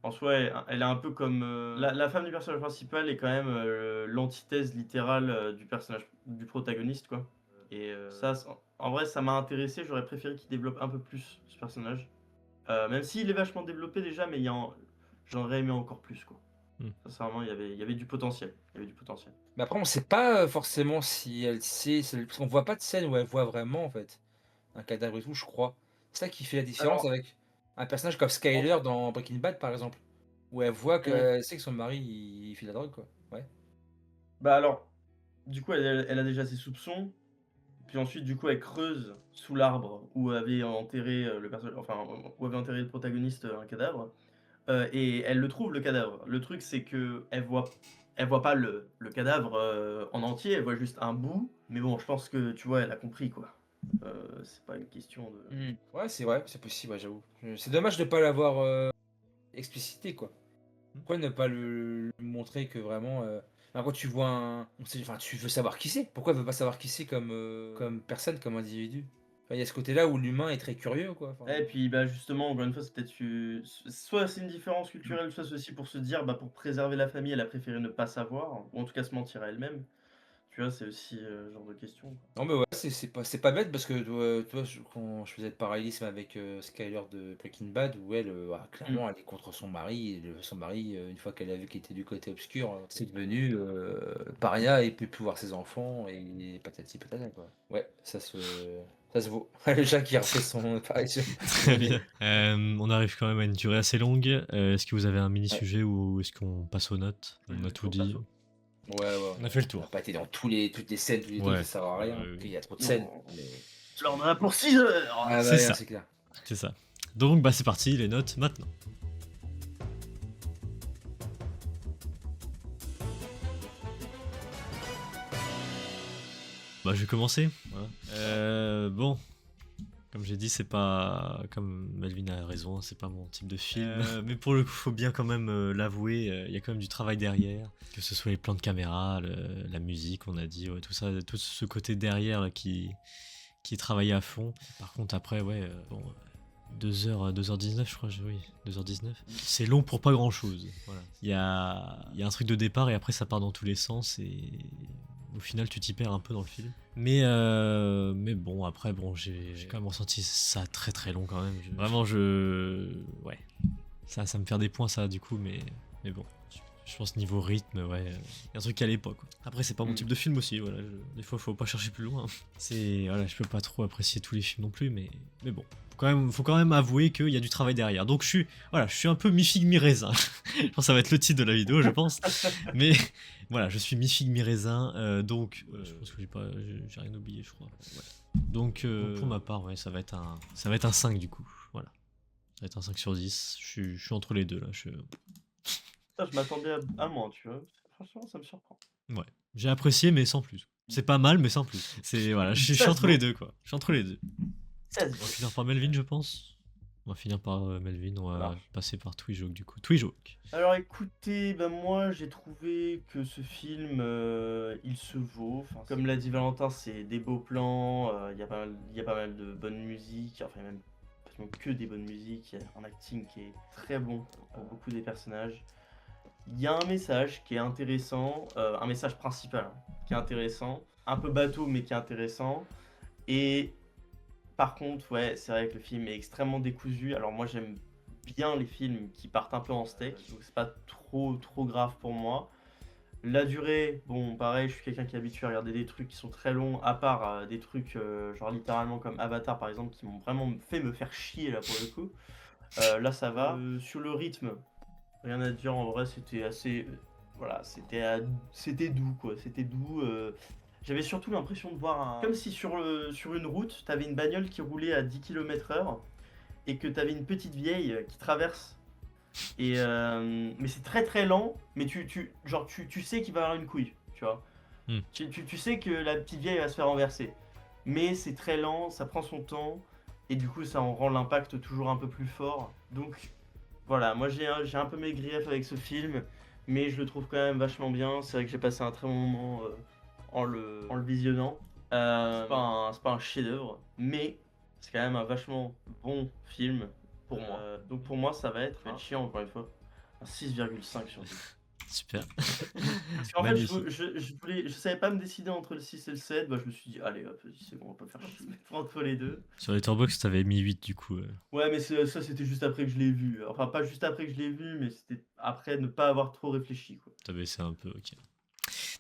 Speaker 2: En soi, elle est un peu comme. La femme du personnage principal est quand même l'antithèse littérale du personnage, du protagoniste, quoi. Et en vrai, ça m'a intéressé, j'aurais préféré qu'il développe un peu plus ce personnage. Même s'il est vachement développé déjà, mais j'en aurais aimé encore plus, quoi. Sincèrement, il y avait du potentiel. Il y avait du potentiel.
Speaker 3: Mais après, on sait pas forcément si elle sait. Parce qu'on voit pas de scène où elle voit vraiment, en fait, un cadavre et tout, je crois. C'est ça qui fait la différence
Speaker 2: Alors,
Speaker 3: avec un personnage comme
Speaker 2: en-
Speaker 3: Skyler dans Breaking Bad, par exemple. Où elle voit
Speaker 2: on-
Speaker 3: qu'elle sait que son mari, il fait de la drogue, quoi. Ouais.
Speaker 2: bah alors, du coup, elle a déjà ses soupçons. Puis ensuite, du coup, elle creuse sous l'arbre où avait enterré où avait enterré le protagoniste un cadavre. Et elle le trouve, le cadavre. Le truc, c'est que elle voit pas le cadavre en entier, elle voit juste un bout. Mais bon, je pense que, tu vois, elle a compris, quoi. C'est pas une question de...
Speaker 3: Ouais, c'est vrai, c'est possible, ouais, j'avoue. C'est dommage de pas l'avoir explicité, quoi. Pourquoi ne pas le montrer que vraiment. Enfin, quand tu vois enfin, tu veux savoir qui c'est. Pourquoi elle veut pas savoir qui c'est comme personne, comme individu? Enfin, il y a ce côté-là où l'humain est très curieux, quoi. Enfin,
Speaker 2: Et puis, bah, justement, encore une fois, c'est peut-être... Soit c'est une différence culturelle, soit c'est aussi pour se dire, bah, pour préserver la famille, elle a préféré ne pas savoir, ou en tout cas se mentir à elle-même. Tu vois, c'est aussi ce genre de question, quoi.
Speaker 3: Non, mais ouais, c'est pas bête parce que toi, quand je faisais le parallélisme avec Skyler de Breaking Bad, où elle, clairement, elle est contre son mari. Et son mari, une fois qu'elle a vu qu'il était du côté obscur, c'est devenu paria et peut plus voir ses enfants et patati patata, quoi. Ouais, ça se vaut. Le chat qui a refait son apparition.
Speaker 1: Très bien. On arrive quand même à une durée assez longue. Est-ce que vous avez un mini-sujet ou est-ce qu'on passe aux notes? On a tout dit.
Speaker 3: Ouais.
Speaker 1: On a fait le
Speaker 3: On
Speaker 1: tour.
Speaker 3: n'a pas été dans toutes les scènes, tous les trucs,
Speaker 1: Ouais.
Speaker 3: ça sert à rien.
Speaker 1: Oui.
Speaker 3: Il y a trop de scènes.
Speaker 2: Non.
Speaker 3: Mais...
Speaker 2: Là, on en a pour 6 heures.
Speaker 3: Ah, bah,
Speaker 1: C'est
Speaker 3: ouais,
Speaker 1: ça.
Speaker 3: c'est clair.
Speaker 1: C'est ça. Donc, bah, c'est parti, les notes maintenant. Bah, je vais commencer. Voilà. Bon, Comme j'ai dit, c'est pas. Comme Melvin a raison, hein, c'est pas mon type de film. Mais pour le coup, faut bien quand même l'avouer, il y a quand même du travail derrière. Que ce soit les plans de caméra, la musique, on a dit, ouais, tout ça, tout ce côté derrière là, qui est travaillé à fond. Par contre, après, ouais, bon. 2h19 je crois, oui, 2h19. C'est long pour pas grand chose. Voilà. Il y a un truc de départ et après ça part dans tous les sens et au final tu t'y perds un peu dans le film. Mais bon, après, bon, j'ai quand même ressenti ça très très long quand même. Vraiment, ouais. Ça me perd des points ça du coup, mais bon. Je pense niveau rythme, ouais, y a un truc qui allait pas quoi. Après c'est pas mon type de film aussi, voilà. Des fois faut pas chercher plus loin. Voilà, je peux pas trop apprécier tous les films non plus, mais bon. Faut quand même avouer qu'il y a du travail derrière. Donc je suis un peu mi-figue mi-raisin. Je pense que ça va être le titre de la vidéo, je pense. Mais voilà, je suis mi-figue mi-raisin, donc je pense que j'ai rien oublié, je crois. Ouais. Donc pour ma part, ouais, ça va être un 5 du coup. Voilà. Ça va être un 5 sur 10. Je suis entre les deux là.
Speaker 2: Je m'attendais à moins, tu vois. Franchement, ça me surprend.
Speaker 1: Ouais, j'ai apprécié, mais sans plus. C'est pas mal, mais sans plus. Voilà, je suis entre les deux, quoi. Je suis entre les deux. On va finir par Melvin, je pense. On va finir par Melvin, on va passer par Twijoke, du coup. Twijoke.
Speaker 2: Alors écoutez, moi j'ai trouvé que ce film, il se vaut. Enfin, comme l'a dit Valentin, c'est des beaux plans, il y a pas mal de bonne musique, enfin même quasiment que des bonnes musiques, il y a un acting qui est très bon pour beaucoup des personnages. Il y a un message qui est intéressant, un message principal qui est intéressant, un peu bateau mais qui est intéressant. Et par contre, ouais, c'est vrai que le film est extrêmement décousu. Alors moi j'aime bien les films qui partent un peu en steak, donc c'est pas trop grave pour moi. La durée, bon pareil, je suis quelqu'un qui est habitué à regarder des trucs qui sont très longs, à part des trucs genre littéralement comme Avatar par exemple, qui m'ont vraiment fait me faire chier là pour le coup. Là ça va. Sur le rythme, rien à dire, en vrai c'était assez... voilà, c'était doux quoi, c'était doux. J'avais surtout l'impression de voir comme si sur une route, t'avais une bagnole qui roulait à 10 km/h et que t'avais une petite vieille qui traverse. Mais c'est très très lent, mais tu sais qu'il va y avoir une couille, tu vois. Tu sais que la petite vieille va se faire renverser. Mais c'est très lent, ça prend son temps, et du coup ça en rend l'impact toujours un peu plus fort. Donc voilà, moi j'ai un peu mes griefs avec ce film, mais je le trouve quand même vachement bien. C'est vrai que j'ai passé un très bon moment en le visionnant. C'est pas un chef-d'œuvre, mais c'est quand même un vachement bon film pour moi. Donc pour moi, ça va être chiant encore une fois. Un 6,5 sur 10.
Speaker 1: Super.
Speaker 2: Parce qu'en fait, je savais pas me décider entre le 6 et le 7. Bah, je me suis dit, allez, hop, c'est bon, on va pas faire chier entre les deux.
Speaker 1: Sur Letterboxd, t'avais mis 8 du coup.
Speaker 2: Ouais, mais ça, c'était juste après que je l'ai vu. Enfin, pas juste après que je l'ai vu, mais c'était après ne pas avoir trop réfléchi, quoi.
Speaker 1: T'as baissé un peu, ok.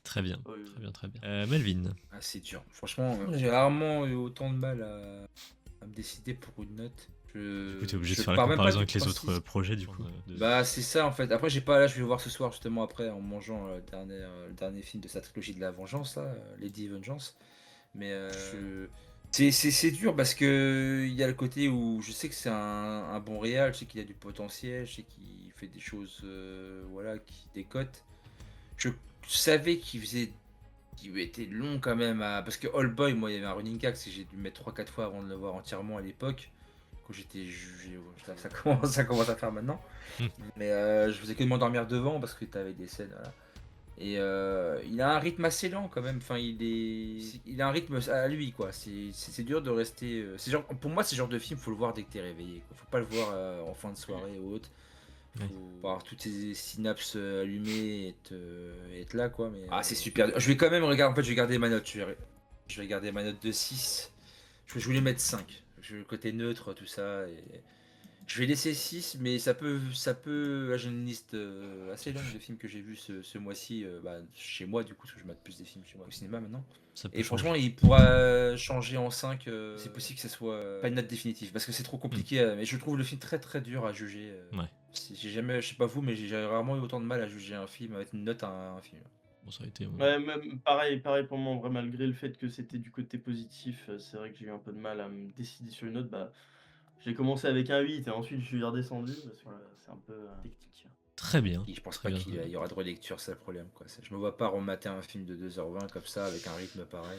Speaker 1: Très bien,
Speaker 2: Oui.
Speaker 1: très bien. Melvin.
Speaker 3: Ah, c'est dur. Franchement, j'ai rarement eu autant de mal à me décider pour une note.
Speaker 1: Du coup, t'es obligé de faire la comparaison avec les autres projets, du coup.
Speaker 3: Bah, c'est ça en fait. Après, j'ai pas là, je vais voir ce soir justement après en mangeant le dernier film de sa trilogie de la vengeance, là, Lady Vengeance. Mais c'est dur parce que il y a le côté où je sais que c'est un bon réal, je sais qu'il a du potentiel, je sais qu'il fait des choses voilà, qui décotent. Je savais qu'il était long quand même parce que All Boy, moi il y avait un running gag, c'est que j'ai dû le mettre 3-4 fois avant de le voir entièrement à l'époque. Quand j'étais jugé, ça commence à faire maintenant. Mais je faisais que de m'endormir devant parce que t'avais des scènes. Voilà. Et il a un rythme assez lent quand même. Enfin, il a un rythme à lui quoi. C'est dur de rester. C'est genre, pour moi, c'est genre de film, faut le voir dès que t'es réveillé, quoi. Faut pas le voir en fin de soirée ou autre. Faut avoir toutes ces synapses allumées et être là quoi. Mais c'est super. Je vais quand même regarder. En fait, je vais garder ma note. Je vais garder ma note de 6. Je voulais mettre 5. Le côté neutre, tout ça. Et je vais laisser 6, mais ça peut. Là, j'ai une liste assez longue de films que j'ai vus ce mois-ci, chez moi, du coup, parce que je mate plus des films chez moi au cinéma maintenant. Et franchement, il pourra changer en 5. C'est possible que ce soit pas une note définitive, parce que c'est trop compliqué. Mais je trouve le film très très dur à juger. J'ai jamais, je sais pas vous, mais j'ai rarement eu autant de mal à juger un film avec une note à un film.
Speaker 1: Bon, ça a été.
Speaker 2: Ouais, même pareil pour moi, en vrai, malgré le fait que c'était du côté positif, c'est vrai que j'ai eu un peu de mal à me décider sur une note. J'ai commencé avec un 8 et ensuite je suis redescendu parce que c'est un peu technique.
Speaker 1: Très bien.
Speaker 3: Et je pense pas qu'il y aura de relecture, c'est le problème, quoi. Je me vois pas remater un film de 2h20 comme ça avec un rythme pareil.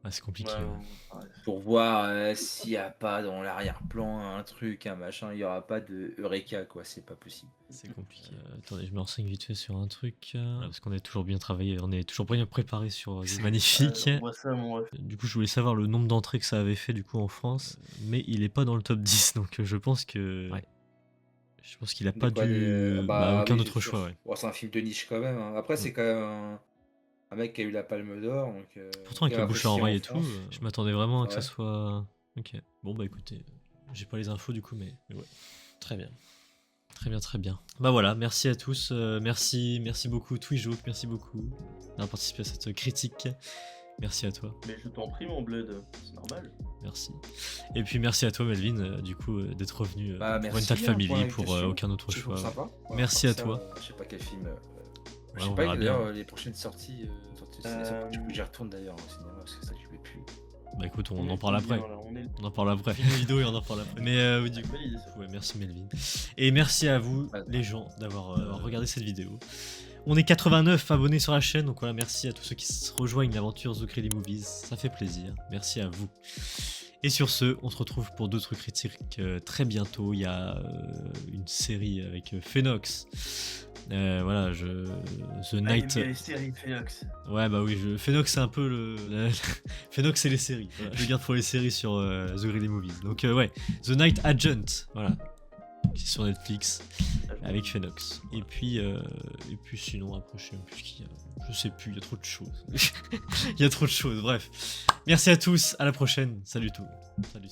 Speaker 1: c'est compliqué.
Speaker 2: Ouais,
Speaker 1: Ouais.
Speaker 2: ouais.
Speaker 3: Pour voir s'il n'y a pas dans l'arrière-plan un truc, un machin, il n'y aura pas de Eureka, quoi, c'est pas possible.
Speaker 1: C'est compliqué. Attendez, je me renseigne vite fait sur un truc. Voilà, parce qu'on est toujours bien travaillé, on est toujours bien préparé sur c'est magnifique.
Speaker 2: On voit ça, mon ref.
Speaker 1: Du coup, je voulais savoir le nombre d'entrées que ça avait fait du coup en France, mais il est pas dans le top 10, donc je pense que.
Speaker 4: Ouais.
Speaker 1: Je pense qu'il a
Speaker 3: De
Speaker 1: pas
Speaker 3: quoi,
Speaker 1: aucun
Speaker 3: oui,
Speaker 1: autre
Speaker 3: c'est sûr.
Speaker 1: choix, ouais.
Speaker 3: Bon, c'est un film de niche quand même, hein. Après, c'est quand même un mec qui a eu la Palme d'Or. Donc,
Speaker 1: Pourtant, avec
Speaker 3: qui est
Speaker 1: le bouche à
Speaker 3: apprécié
Speaker 1: oreille
Speaker 3: en
Speaker 1: et tout,
Speaker 3: France.
Speaker 1: je m'attendais vraiment à que
Speaker 3: Ouais.
Speaker 1: ça soit. Ok. Bon, bah écoutez, j'ai pas les infos du coup, mais ouais. Très bien. Très bien. Bah voilà, merci à tous. Merci beaucoup, Twijouk, merci beaucoup d'avoir participé à cette critique. Merci à toi.
Speaker 2: Mais je t'en prie, mon Blood, c'est normal.
Speaker 1: Merci. Et puis merci à toi, Melvin, du coup, d'être revenu pour
Speaker 3: Merci,
Speaker 1: Rental
Speaker 3: hein,
Speaker 1: Family,
Speaker 3: pour
Speaker 1: pour
Speaker 3: l'invitation.
Speaker 1: aucun autre
Speaker 3: C'est
Speaker 1: choix.
Speaker 3: toujours sympa.
Speaker 1: Merci à
Speaker 3: comme
Speaker 1: toi.
Speaker 3: Je sais pas quel film. Je
Speaker 1: Ouais,
Speaker 3: sais
Speaker 1: on
Speaker 3: pas
Speaker 1: verra
Speaker 3: d'ailleurs
Speaker 1: bien.
Speaker 3: les prochaines sorties. Sorties au cinéma, du coup, j'y retourne d'ailleurs au cinéma parce que ça, je ne vais plus.
Speaker 1: Bah écoute, on
Speaker 2: est
Speaker 1: en parle
Speaker 2: bien,
Speaker 1: après.
Speaker 2: là, on est...
Speaker 1: On en parle après. Une vidéo et on en parle après. Mais oui, du coup,
Speaker 2: Belle idée, ça.
Speaker 1: ouais, merci Melvin. Et merci à vous,
Speaker 3: Ouais.
Speaker 1: les gens, d'avoir regardé cette vidéo. On est 89 abonnés sur la chaîne, donc voilà, merci à tous ceux qui se rejoignent l'aventure The Credit Movies. Ça fait plaisir. Merci à vous. Et sur ce, on se retrouve pour d'autres critiques très bientôt. Il y a une série avec Phoenox. Voilà, The Night.
Speaker 2: les séries Phoenox.
Speaker 1: Ouais, bah oui, Phoenox, c'est un peu Phoenox, c'est les séries. Voilà. Je le garde pour les séries sur The Greedy Movies. Donc, ouais, The Night Agent, voilà. Qui est sur Netflix, avec Phoenox. Et puis sinon, après, je sais même plus ce qu'il y a. Je sais plus, il y a trop de choses. Il y a trop de choses, bref. Merci à tous, à la prochaine. Salut tout. Salut.